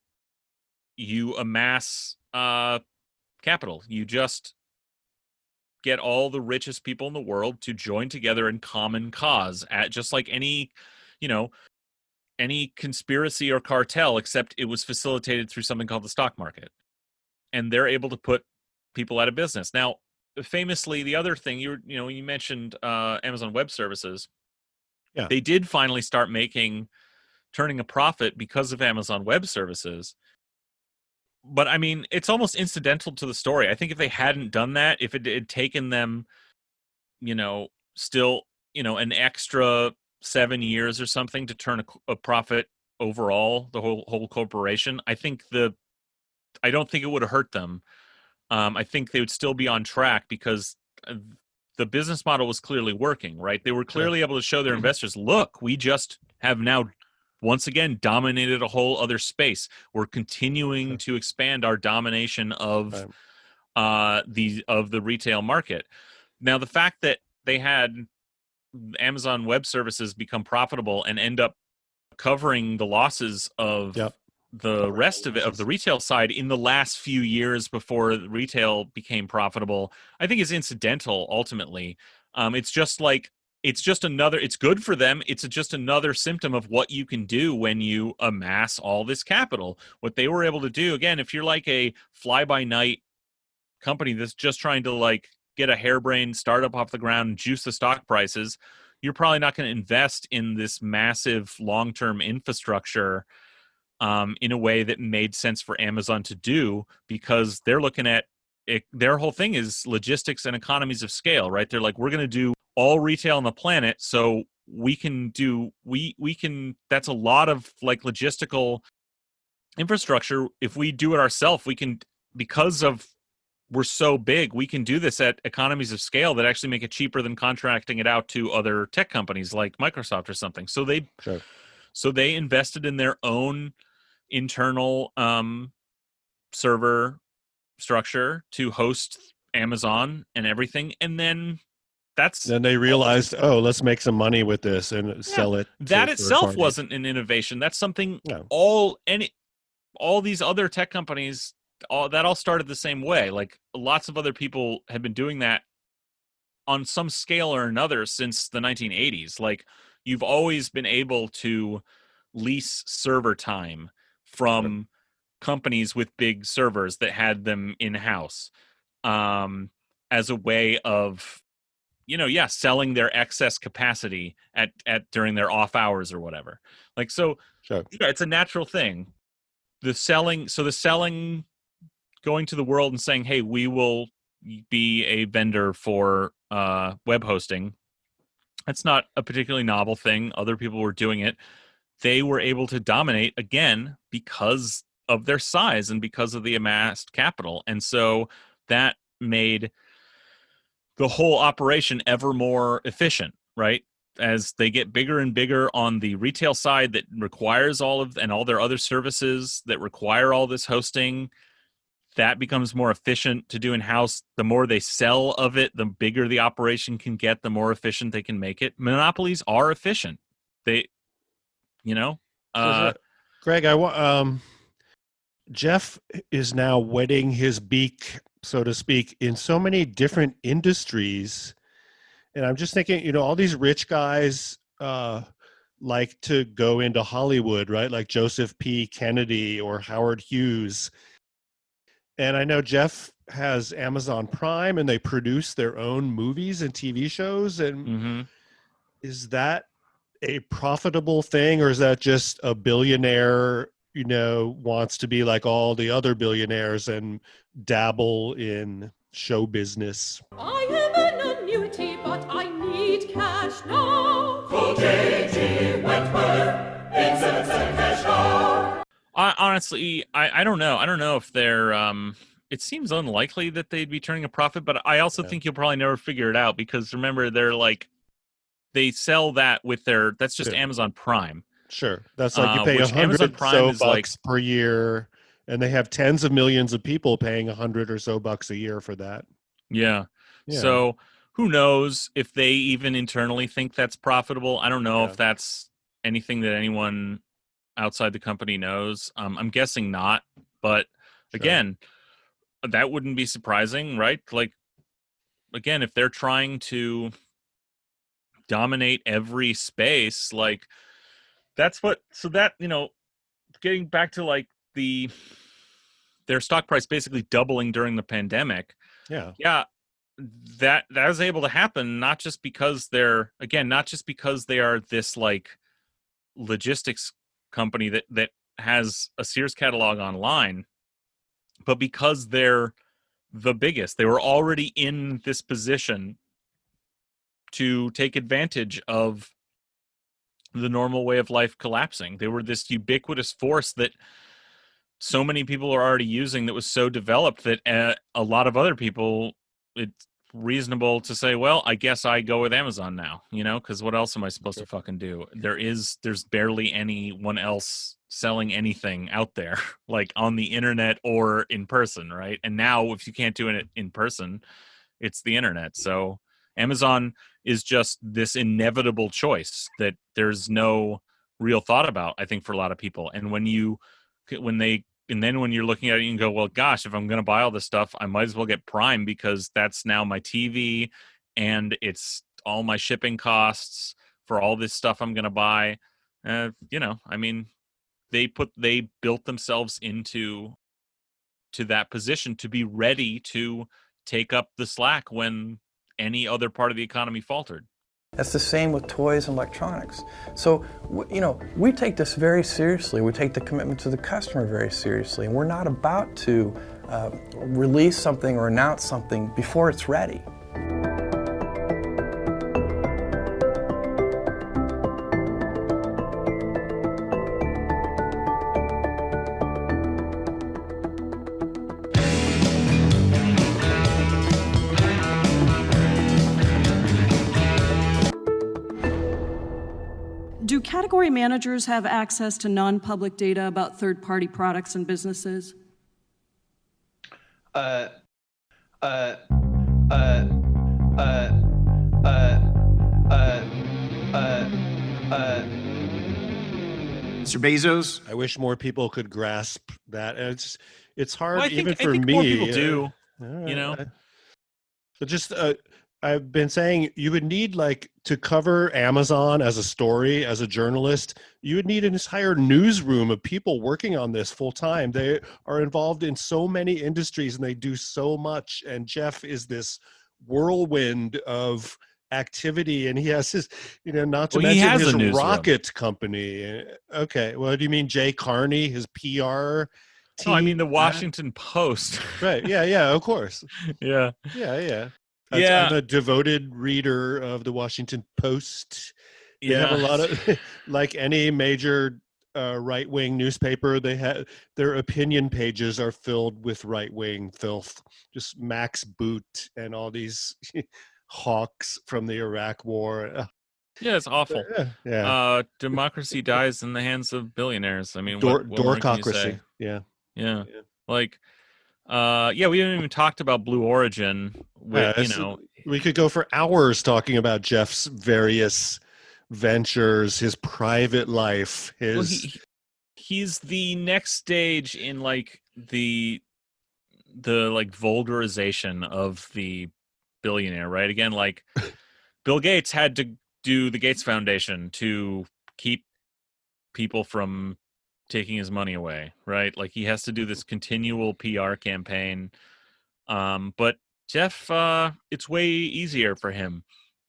amass capital. You just get all the richest people in the world to join together in common cause, at just like any conspiracy or cartel, except it was facilitated through something called the stock market. And they're able to put people out of business. Now, famously, the other thing you mentioned Amazon Web Services. Yeah. They did finally start turning a profit because of Amazon Web Services. But I mean, it's almost incidental to the story. I think if they hadn't done that, if it had taken them, still, an extra 7 years or something to turn a profit overall, the whole corporation, I don't think it would have hurt them. I think they would still be on track because the business model was clearly working, right? They were clearly able to show their investors, look, we just have now once again dominated a whole other space. We're continuing to expand our domination of the retail market. Now, the fact that they had Amazon Web Services become profitable and end up covering the losses of the rest of it, of the retail side, in the last few years before retail became profitable, I think is incidental ultimately. It's good for them. It's just another symptom of what you can do when you amass all this capital. What they were able to do, again, if you're like a fly-by-night company that's just trying to like get a harebrained startup off the ground and juice the stock prices, you're probably not going to invest in this massive long-term infrastructure in a way that made sense for Amazon to do, because they're looking at it, their whole thing is logistics and economies of scale, right? They're like, we're going to do all retail on the planet, so we can that's a lot of like logistical infrastructure. If we do it ourselves, we can, because of we're so big, we can do this at economies of scale that actually make it cheaper than contracting it out to other tech companies like Microsoft or something. So they invested in their own internal server structure to host Amazon and everything, and then Then they realized, let's make some money with this and sell it. That itself wasn't an innovation. That's something all these other tech companies, that all started the same way. Like lots of other people have been doing that on some scale or another since the 1980s. Like you've always been able to lease server time from companies with big servers that had them in-house as a way of, selling their excess capacity at during their off hours or whatever. Like, so it's a natural thing. The selling, going to the world and saying, hey, we will be a vendor for web hosting. That's not a particularly novel thing. Other people were doing it. They were able to dominate again because of their size and because of the amassed capital. And so that made the whole operation ever more efficient, right? As they get bigger and bigger on the retail side that requires all their other services that require all this hosting, that becomes more efficient to do in-house. The more they sell of it, the bigger the operation can get, the more efficient they can make it. Monopolies are efficient. They, Greg, Jeff is now wetting his beak, so to speak, in so many different industries. And I'm just thinking, all these rich guys like to go into Hollywood, right? Like Joseph P. Kennedy or Howard Hughes. And I know Jeff has Amazon Prime and they produce their own movies and TV shows. And is that a profitable thing, or is that just a billionaire, wants to be like all the other billionaires and dabble in show business? I am an annuity, but I need cash now. Call J.G. Wentworth, 877 cash now. Honestly, I don't know. I don't know if they're. It seems unlikely that they'd be turning a profit, but I also think you'll probably never figure it out because remember, they sell that with that's just Amazon Prime. Sure, that's like you pay $100 bucks per year, and they have tens of millions of people paying $100 or so bucks a year for that. Yeah. So who knows if they even internally think that's profitable? I don't know if that's anything that anyone outside the company knows. I'm guessing not, but again, that wouldn't be surprising, right? Like, again, if they're trying to dominate every space, like that's what, so that, getting back to like their stock price basically doubling during the pandemic. That was able to happen not just because they are this like logistics company that has a Sears catalog online, but because they're the biggest. They were already in this position to take advantage of the normal way of life collapsing. They were this ubiquitous force that so many people are already using, that was so developed that a lot of other people, it's reasonable to say, well, I guess I go with Amazon now, because what else am I supposed to fucking do? There's barely anyone else selling anything out there, like on the internet or in person, right? And now if you can't do it in person, it's the internet. So Amazon is just this inevitable choice that there's no real thought about, I think, for a lot of people. And when you're looking at it, you can go, well, gosh, if I'm going to buy all this stuff, I might as well get Prime because that's now my TV and it's all my shipping costs for all this stuff I'm going to buy. They built themselves into that position to be ready to take up the slack when any other part of the economy faltered. That's the same with toys and electronics. So, we take this very seriously. We take the commitment to the customer very seriously. And we're not about to release something or announce something before it's ready. Do category managers have access to non-public data about third-party products and businesses? Mr. Bezos. I wish more people could grasp that. And it's hard Well, even for I think me. more people do. But just I've been saying you would need to cover Amazon as a story, as a journalist, you would need an entire newsroom of people working on this full time. They are involved in so many industries and they do so much. And Jeff is this whirlwind of activity, and he has his, not to mention his rocket company. Okay, well, do you mean Jay Carney, his PR team? No, I mean the Washington Post. Right? Yeah, of course. Yeah. I'm a devoted reader of the Washington Post. They have a lot of, like any major right-wing newspaper, they have their opinion pages are filled with right-wing filth, just Max Boot and all these hawks from the Iraq War. Yeah, it's awful. Yeah. Democracy dies in the hands of billionaires. I mean, what dorkocracy. Yeah. Like, we haven't even talked about Blue Origin. We could go for hours talking about Jeff's various ventures, his private life. He's the next stage in the vulgarization of the billionaire, right? Again, Bill Gates had to do the Gates Foundation to keep people from taking his money away, right? He has to do this continual PR campaign. But Jeff, it's way easier for him.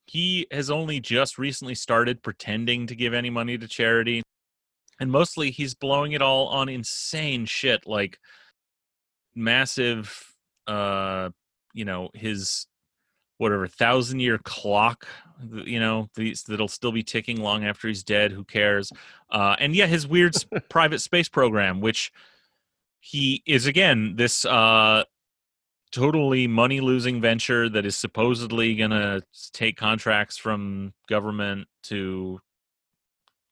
He has only just recently started pretending to give any money to charity. And mostly he's blowing it all on insane shit, like massive, his 1,000-year clock, that'll still be ticking long after he's dead. Who cares? And his weird private space program, which he is, again, this totally money-losing venture that is supposedly going to take contracts from government to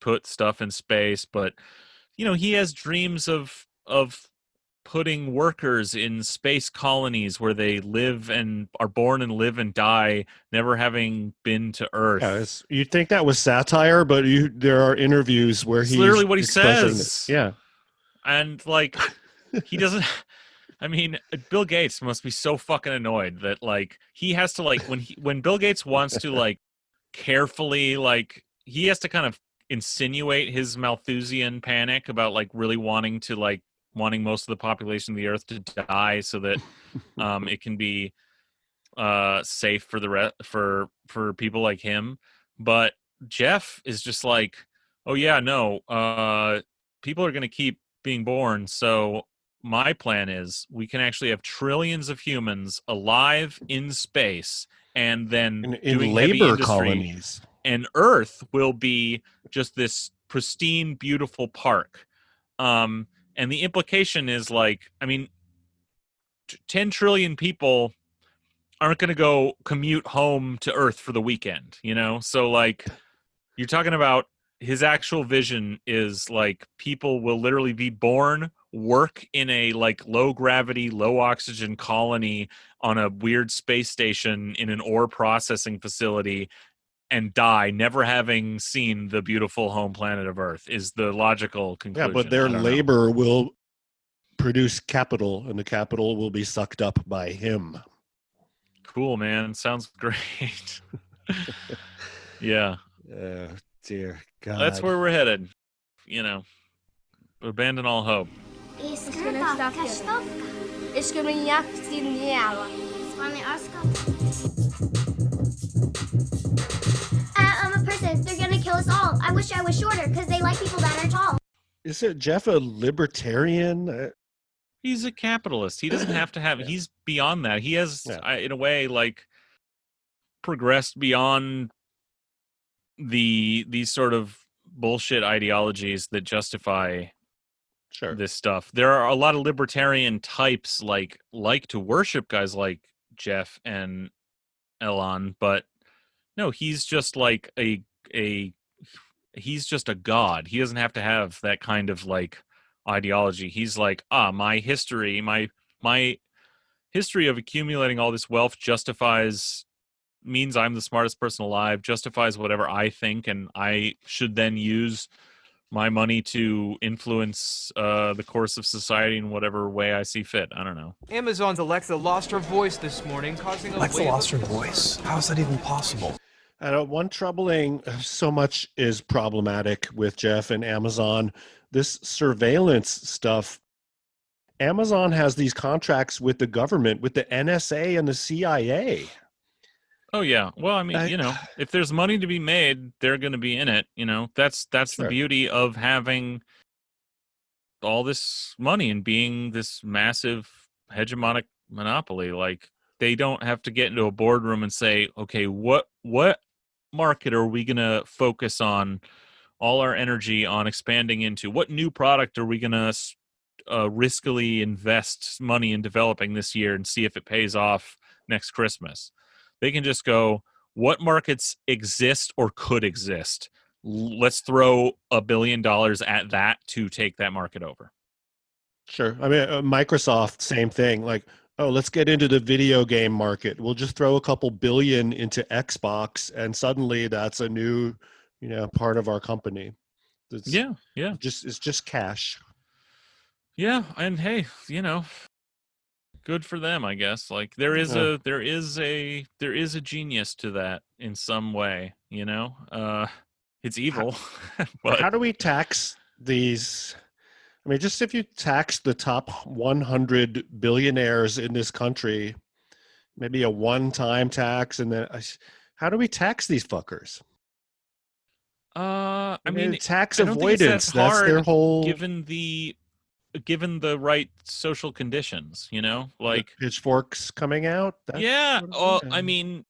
put stuff in space. But, he has dreams of putting workers in space colonies where they live and are born and live and die, never having been to Earth. Yeah, you'd think that was satire, but there are interviews where he's literally what he says. This. Yeah. And he doesn't, I mean, Bill Gates must be so fucking annoyed that he has to when Bill Gates wants to carefully, he has to kind of insinuate his Malthusian panic about really wanting most of the population of the Earth to die so that it can be safe for for people like him. But Jeff is just people are going to keep being born. So my plan is we can actually have trillions of humans alive in space and then doing labor colonies. And Earth will be just this pristine, beautiful park. And the implication is 10 trillion people aren't going to go commute home to Earth for the weekend, So you're talking about his actual vision is people will literally be born, work in a low gravity, low oxygen colony on a weird space station in an ore processing facility and die never having seen the beautiful home planet of Earth is the logical conclusion. Yeah, but their labor will produce capital, and the capital will be sucked up by him. Cool, man. Sounds great. Yeah. Dear God. That's where we're headed. Abandon all hope. I'm a person. They're gonna kill us all. I wish I was shorter because they like people that are tall. Is Jeff a libertarian? He's a capitalist. He doesn't have to have. He's beyond that. He has, in a way, progressed beyond these sort of bullshit ideologies that justify this stuff. There are a lot of libertarian types like to worship guys like Jeff and Elon, but no, he's just he's just a god. He doesn't have to have that kind of ideology. He's my history of accumulating all this wealth means I'm the smartest person alive, justifies whatever I think, and I should then use my money to influence the course of society in whatever way I see fit. I don't know. Amazon's Alexa lost her voice this morning, causing a Alexa wave lost her of voice. How is that even possible? One troubling, so much is problematic with Jeff and Amazon. This surveillance stuff. Amazon has these contracts with the government, with the NSA and the CIA. Oh yeah. Well, I mean, if there's money to be made, they're going to be in it. That's Sure. the beauty of having all this money and being this massive hegemonic monopoly. Like, they don't have to get into a boardroom and say, okay, what market are we going to focus on all our energy on expanding into? What new product are we going to riskily invest money in developing this year and see if it pays off next Christmas? They can just go, what markets exist or could exist? Let's throw $1 billion at that to take that market over. Sure. I mean, Microsoft, same thing. Like, oh, let's get into the video game market. We'll just throw a couple billion into Xbox, and suddenly that's a new, part of our company. It's just cash. Yeah, and hey, good for them, I guess. Like, there is a genius to that in some way. It's evil. But how do we tax these? I mean, just if you tax the top 100 billionaires in this country, maybe a one-time tax, and then how do we tax these fuckers? I mean, tax I don't think it's avoidance. that hard, that's their whole. Given the right social conditions, like pitchforks coming out. I mean,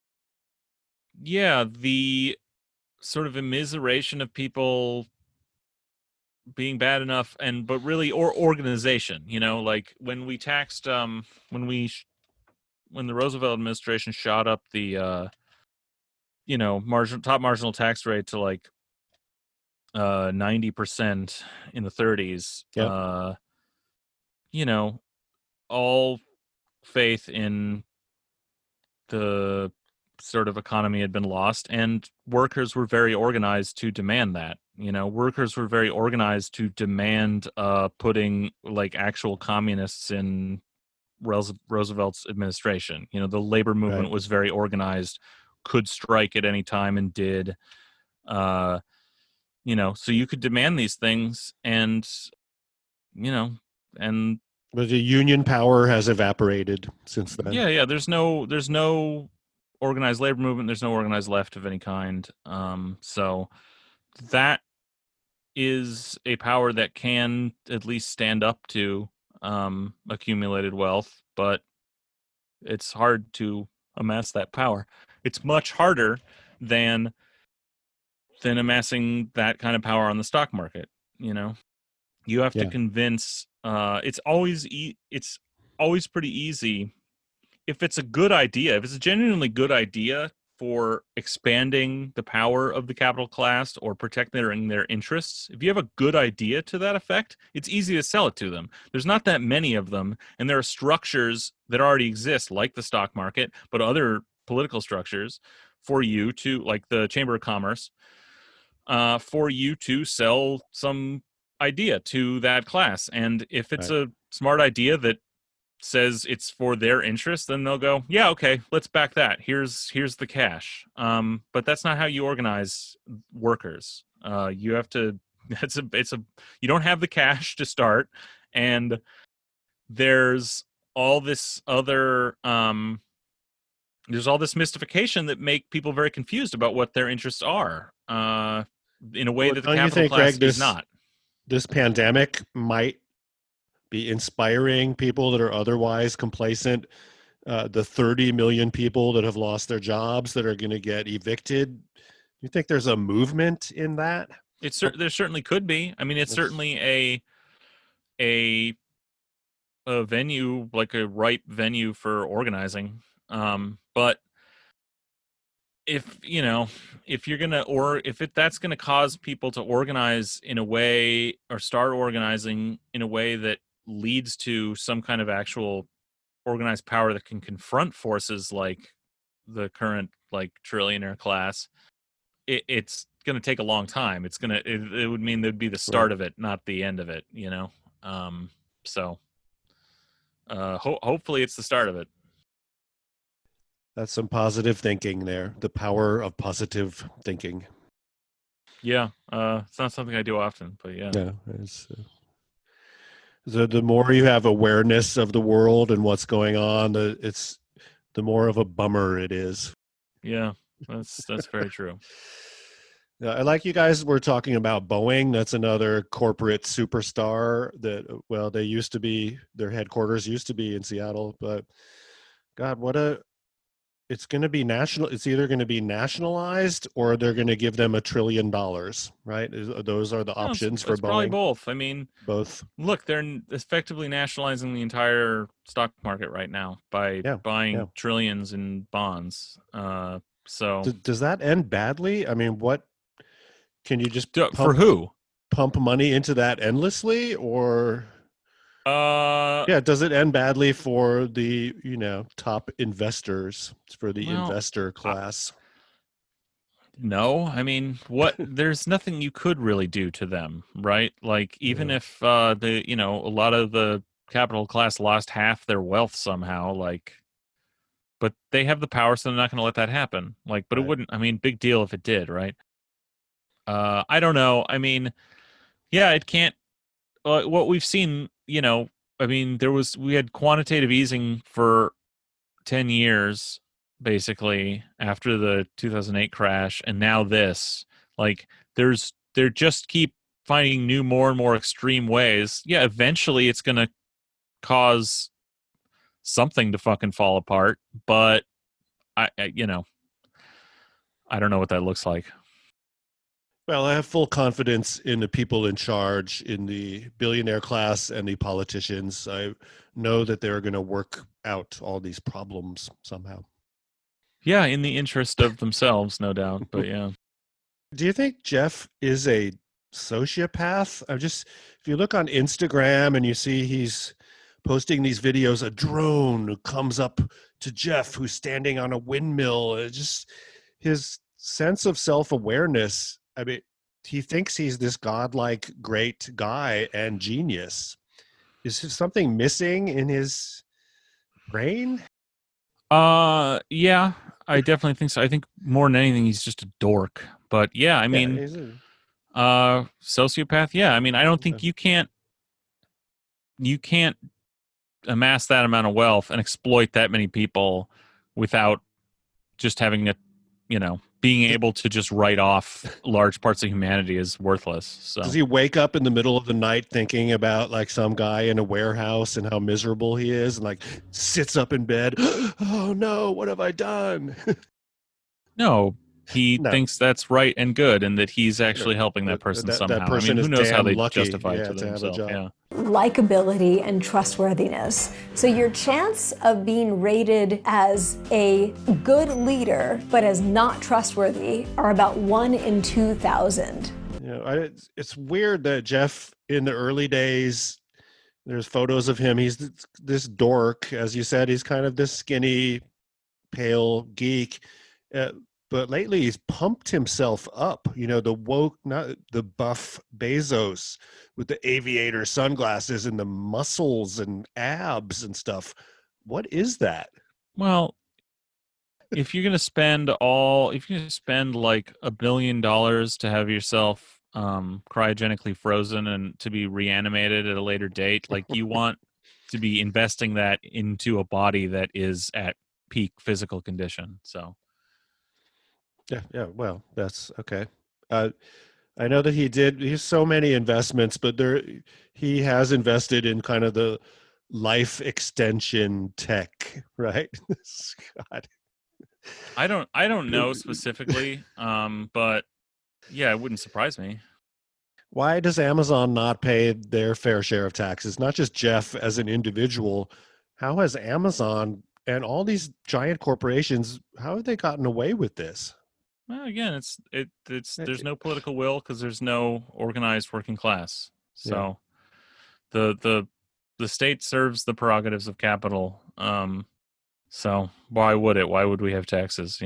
the sort of immiseration of people being bad enough, but really, or organization, like when we taxed, when the Roosevelt administration shot up the, top marginal tax rate to like 90% in the 30s. Yep. All faith in the sort of economy had been lost, and workers were very organized to demand that. Workers were very organized to demand putting like actual communists in Roosevelt's administration. The labor movement was very organized, could strike at any time, and did. So you could demand these things, and but the union power has evaporated since then. Yeah. There's no organized labor movement. There's no organized left of any kind. So that is a power that can at least stand up to accumulated wealth, but it's hard to amass that power. It's much harder than amassing that kind of power on the stock market. You have to convince. It's always pretty easy if it's a good idea. If it's a genuinely good idea for expanding the power of the capital class or protecting their interests, if you have a good idea to that effect, it's easy to sell it to them. There's not that many of them, and there are structures that already exist, like the stock market, but other political structures for you to, like the Chamber of Commerce, for you to sell some idea to that class. And if it's a smart idea that says it's for their interest, then they'll go, yeah, okay, let's back that. Here's the cash. But that's not how you organize workers. You have to. You don't have the cash to start, and there's all this other. There's all this mystification that make people very confused about what their interests are. In a way that the capital class is not. This pandemic might be inspiring people that are otherwise complacent. The 30 million people that have lost their jobs, that are going to get evicted. You think there's a movement in that? There certainly could be. I mean, it's certainly a venue, like a ripe venue for organizing. But if you're gonna, or if that's gonna cause people to organize in a way, or start organizing in a way that leads to some kind of actual organized power that can confront forces like the current like trillionaire class, it's going to take a long time. It would mean there'd be the start of it, not the end of it, you know? So hopefully it's the start of it. That's some positive thinking there. The power of positive thinking. Yeah. It's not something I do often, but yeah. Yeah. The more you have awareness of the world and what's going on, the more of a bummer it is. Yeah, that's very true. I like you guys were talking about Boeing. That's another corporate superstar that, well, their headquarters used to be in Seattle, but God, it's going to be national. It's either going to be nationalized or they're going to give them $1 trillion, right? Those are the options for it's Boeing. Probably both. I mean, both. Look, they're effectively nationalizing the entire stock market right now by buying trillions in bonds. So does that end badly? I mean, what can you just for who? Pump money into that endlessly, or does it end badly for the top investors, for the investor class? No, I mean, there's nothing you could really do to them, right? Like, even if a lot of the capital class lost half their wealth somehow, but they have the power, so they're not going to let that happen. But it wouldn't, I mean, big deal if it did, right? I don't know. I mean, yeah, it can't, what we've seen, I mean, we had quantitative easing for 10 years, basically, after the 2008 crash, and now this. They just keep finding more and more extreme ways. Yeah, eventually it's going to cause something to fucking fall apart, but I don't know what that looks like. Well, I have full confidence in the people in charge, in the billionaire class and the politicians. I know that they're going to work out all these problems somehow. Yeah, in the interest of themselves, no doubt. But yeah. Do you think Jeff is a sociopath? If you look on Instagram and you see he's posting these videos, a drone comes up to Jeff who's standing on a windmill. Just his sense of self-awareness. I mean, he thinks he's this godlike great guy and genius. Is there something missing in his brain? Yeah, I definitely think so. I think more than anything, he's just a dork. But yeah, I mean, sociopath. Yeah, I mean, I don't think you can't amass that amount of wealth and exploit that many people without just having being able to just write off large parts of humanity is worthless. So does he wake up in the middle of the night thinking about some guy in a warehouse and how miserable he is, and sits up in bed? Oh no, what have I done? No, he thinks that's right and good, and that he's actually helping that person somehow. That person who knows how they lucky, justify it to themselves? Yeah. Likability and trustworthiness. So your chance of being rated as a good leader but as not trustworthy are about 1 in 2,000. It's weird that Jeff, in the early days, there's photos of him. He's this dork, as you said. He's kind of this skinny, pale geek. But lately he's pumped himself up, the buff Bezos with the aviator sunglasses and the muscles and abs and stuff. What is that? Well, if you're going to spend like $1 billion to have yourself cryogenically frozen and to be reanimated at a later date, you want to be investing that into a body that is at peak physical condition. So yeah. Well, that's okay. I know that he has so many investments, but he has invested in kind of the life extension tech, right? God. I don't know specifically, but yeah, it wouldn't surprise me. Why does Amazon not pay their fair share of taxes? Not just Jeff as an individual. How has Amazon and all these giant corporations, how have they gotten away with this? Well, again, there's no political will because there's no organized working class. So the state serves the prerogatives of capital. So why would it? Why would we have taxes?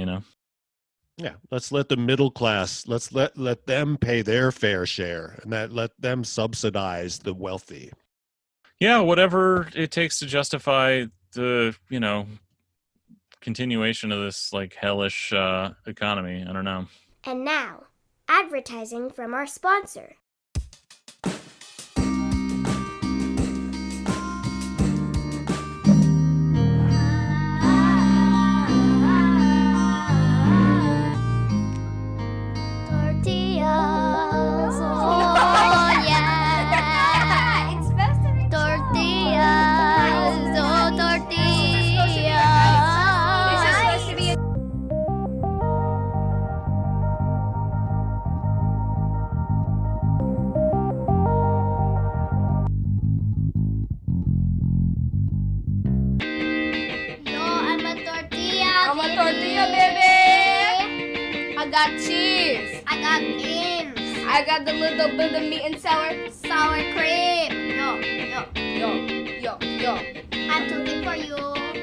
Yeah, let's let the middle class, let's let them pay their fair share, and that let them subsidize the wealthy. Yeah, whatever it takes to justify the, continuation of this like hellish economy. I don't know. And now, advertising from our sponsor. Tortillas, oh yeah. It's best to be tortillas, oh tortillas. This is supposed to be Yo, I'm a tortilla. I'm a tortilla, baby. I got cheese. I got beans. I got the little bit of meat and sour cream. Yo. I'm too big for you.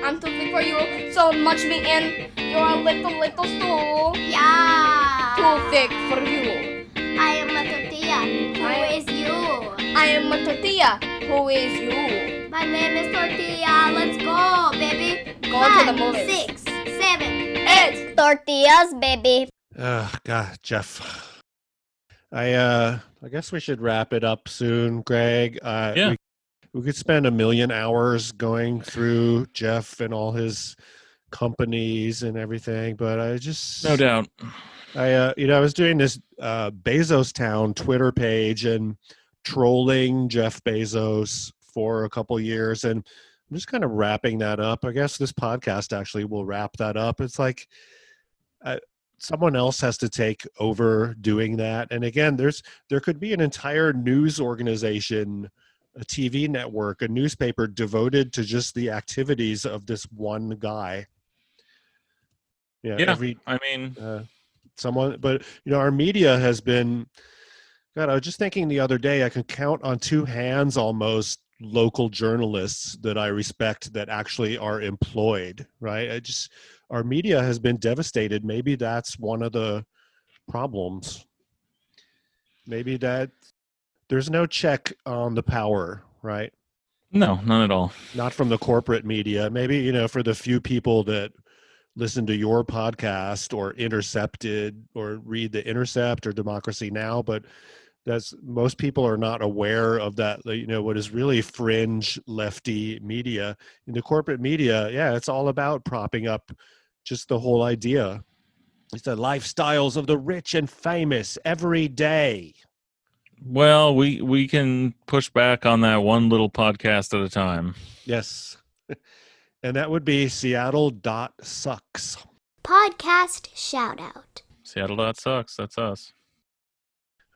I'm too big for you. So much meat and you're a little stool. Yeah. Too thick for you. I am a tortilla. Who is you? I am a tortilla. Who is you? My name is Tortilla. Let's go, baby. Go 5, to the movies. 6, 7, 8. Tortillas, baby. God, Jeff. I guess we should wrap it up soon, Greg. Yeah. We could spend 1,000,000 hours going through Jeff and all his companies and everything, but I just No doubt. I was doing this Bezos Town Twitter page and trolling Jeff Bezos for a couple years, and I'm just kind of wrapping that up. I guess this podcast actually will wrap that up. It's like someone else has to take over doing that. And again, there could be an entire news organization, a TV network, a newspaper devoted to just the activities of this one guy. Yeah. Someone, but our media has been, God, I was just thinking the other day, I can count on two hands almost local journalists that I respect that actually are employed, right? Our media has been devastated. Maybe that's one of the problems. Maybe that there's no check on the power, right? No, none at all. Not from the corporate media. Maybe, for the few people that listen to your podcast or Intercepted or read The Intercept or Democracy Now!, but most people are not aware of that, what is really fringe lefty media. In the corporate media, it's all about propping up just the whole idea. It's the lifestyles of the rich and famous every day. Well, we can push back on that one little podcast at a time. Yes. And that would be Seattle.sucks. Podcast shout out. Seattle.sucks. That's us.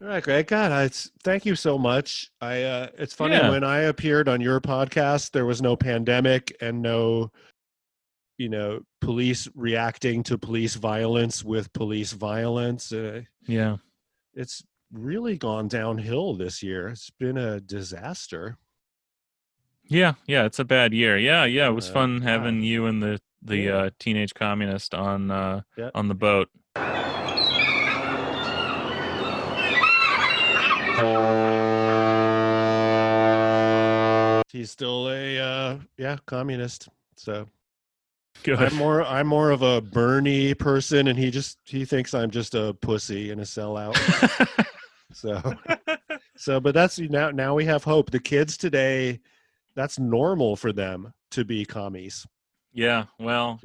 All right, Greg. God, thank you so much. It's funny, when I appeared on your podcast, there was no pandemic and no, police reacting to police violence with police violence. It's really gone downhill this year. It's been a disaster. Yeah, it's a bad year. Yeah, it was fun having you and the teenage communist on the boat. He's still a communist. So good. I'm more of a Bernie person, and he thinks I'm just a pussy and a sellout. But that's now we have hope. The kids today, that's normal for them to be commies. Yeah, well,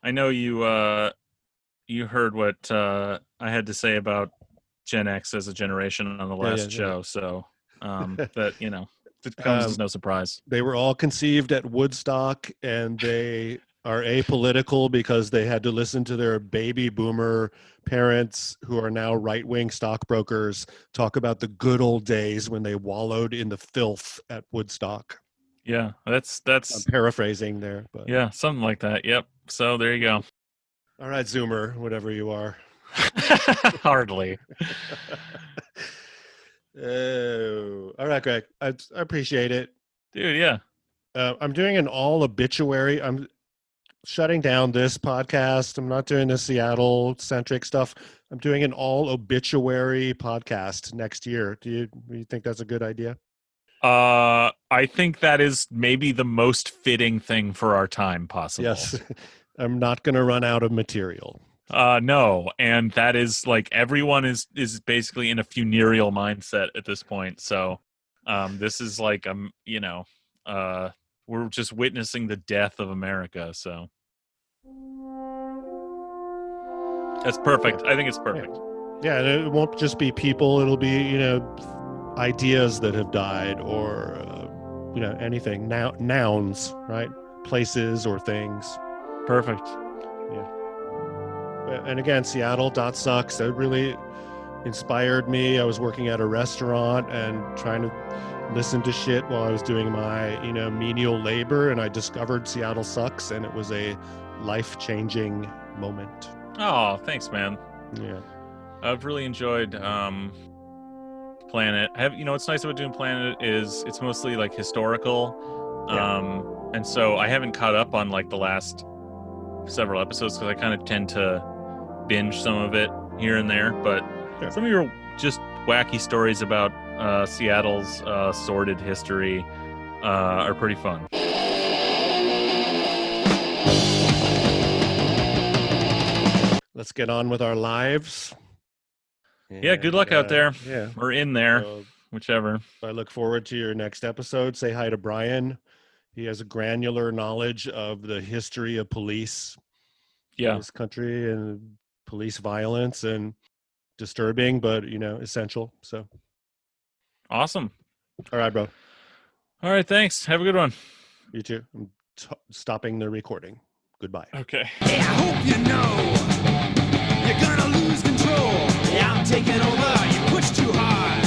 I know you heard what I had to say about Gen X as a generation on the last show, so that it comes as no surprise. They were all conceived at Woodstock, and they are apolitical because they had to listen to their baby boomer parents, who are now right-wing stockbrokers, talk about the good old days when they wallowed in the filth at Woodstock. Yeah, that's I'm paraphrasing there, but yeah, something like that. Yep. So there you go. All right, Zoomer, whatever you are. Hardly. Oh, all right, Greg. I appreciate it, dude. Yeah. I'm doing an all obituary. shutting down this podcast. I'm not doing the Seattle-centric stuff. I'm doing an all obituary podcast next year. Do you think that's a good idea? I think that is maybe the most fitting thing for our time possible. Yes. I'm not going to run out of material. No, and that is like everyone is basically in a funereal mindset at this point. So this is like we're just witnessing the death of America. So that's perfect. I think it's perfect. Yeah, and it won't just be people. It'll be ideas that have died, or anything. Nouns, right? Places or things. Perfect. Yeah. And again, Seattle.sucks. That really inspired me. I was working at a restaurant and trying to listen to shit while I was doing my menial labor, and I discovered Seattle sucks, and it was a life-changing moment. Oh, thanks, man. Yeah. I've really enjoyed Planet. What's nice about doing Planet is it's mostly like historical. And so I haven't caught up on like the last several episodes because I kind of tend to binge some of it here and there. But some of your just wacky stories about Seattle's sordid history are pretty fun. Let's get on with our lives. Yeah, good luck out there. Yeah. Or in there, whichever. I look forward to your next episode. Say hi to Brian. He has a granular knowledge of the history of police in this country and police violence, and disturbing, but essential. So awesome. All right, bro. All right, thanks. Have a good one. You too. I'm stopping the recording. Goodbye. Okay. Hey, I hope you know you're gonna lose control. Yeah, I'm taking over. You push too hard.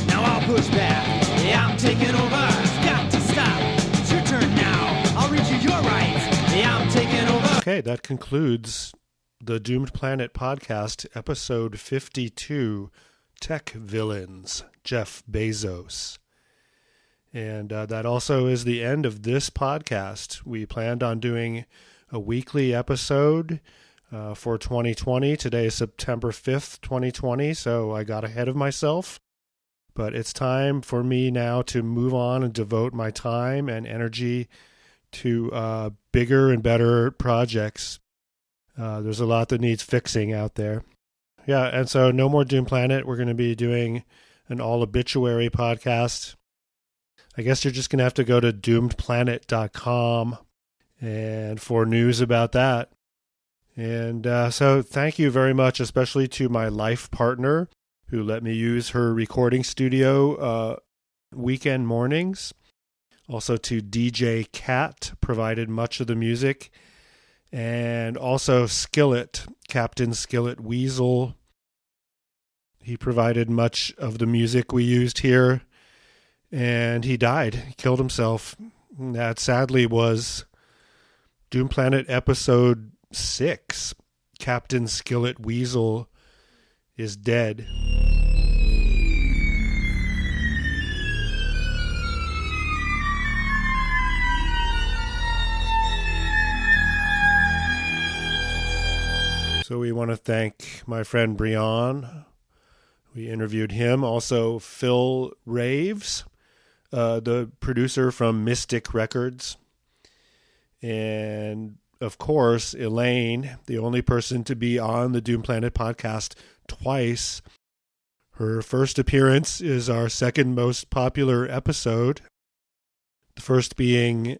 Now I'll push back. Yeah, I'm taking over. It's got to stop. It's your turn now. I'll read you your rights. Yeah, I'm taking over. Okay, that concludes the Doomed Planet podcast, episode 52, Tech Villains, Jeff Bezos. And that also is the end of this podcast. We planned on doing a weekly episode for 2020. Today is September 5th, 2020, so I got ahead of myself. But it's time for me now to move on and devote my time and energy to bigger and better projects. There's a lot that needs fixing out there. Yeah, and so no more Doom Planet. We're going to be doing an all obituary podcast. I guess you're just going to have to go to doomedplanet.com and for news about that. And so thank you very much, especially to my life partner who let me use her recording studio weekend mornings. Also to DJ Cat, provided much of the music. And also Skillet, Captain Skillet Weasel. He provided much of the music we used here. And he died. He killed himself. That sadly was Doom Planet episode 6. Captain Skillet Weasel is dead. So we want to thank my friend Brian. We interviewed him. Also Phil Raves, the producer from Mystic Records. And, of course, Elaine, the only person to be on the Doom Planet podcast twice. Her first appearance is our second most popular episode. The first being,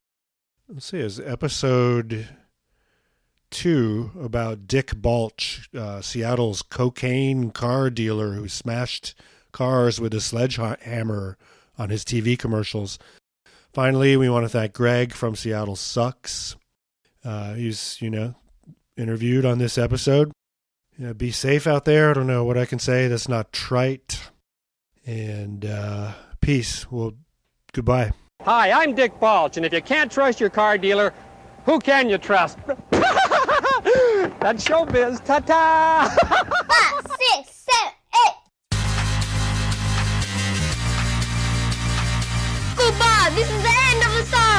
is episode 2 about Dick Balch, Seattle's cocaine car dealer who smashed cars with a sledgehammer on his TV commercials. Finally, we want to thank Greg from Seattle Sucks. He's, interviewed on this episode. Be safe out there. I don't know what I can say that's not trite. And peace. Well, goodbye. Hi, I'm Dick Balch, and if you can't trust your car dealer, who can you trust? That's showbiz. Ta-ta! 5, 6, 7, 8. Goodbye. This is the end of the song.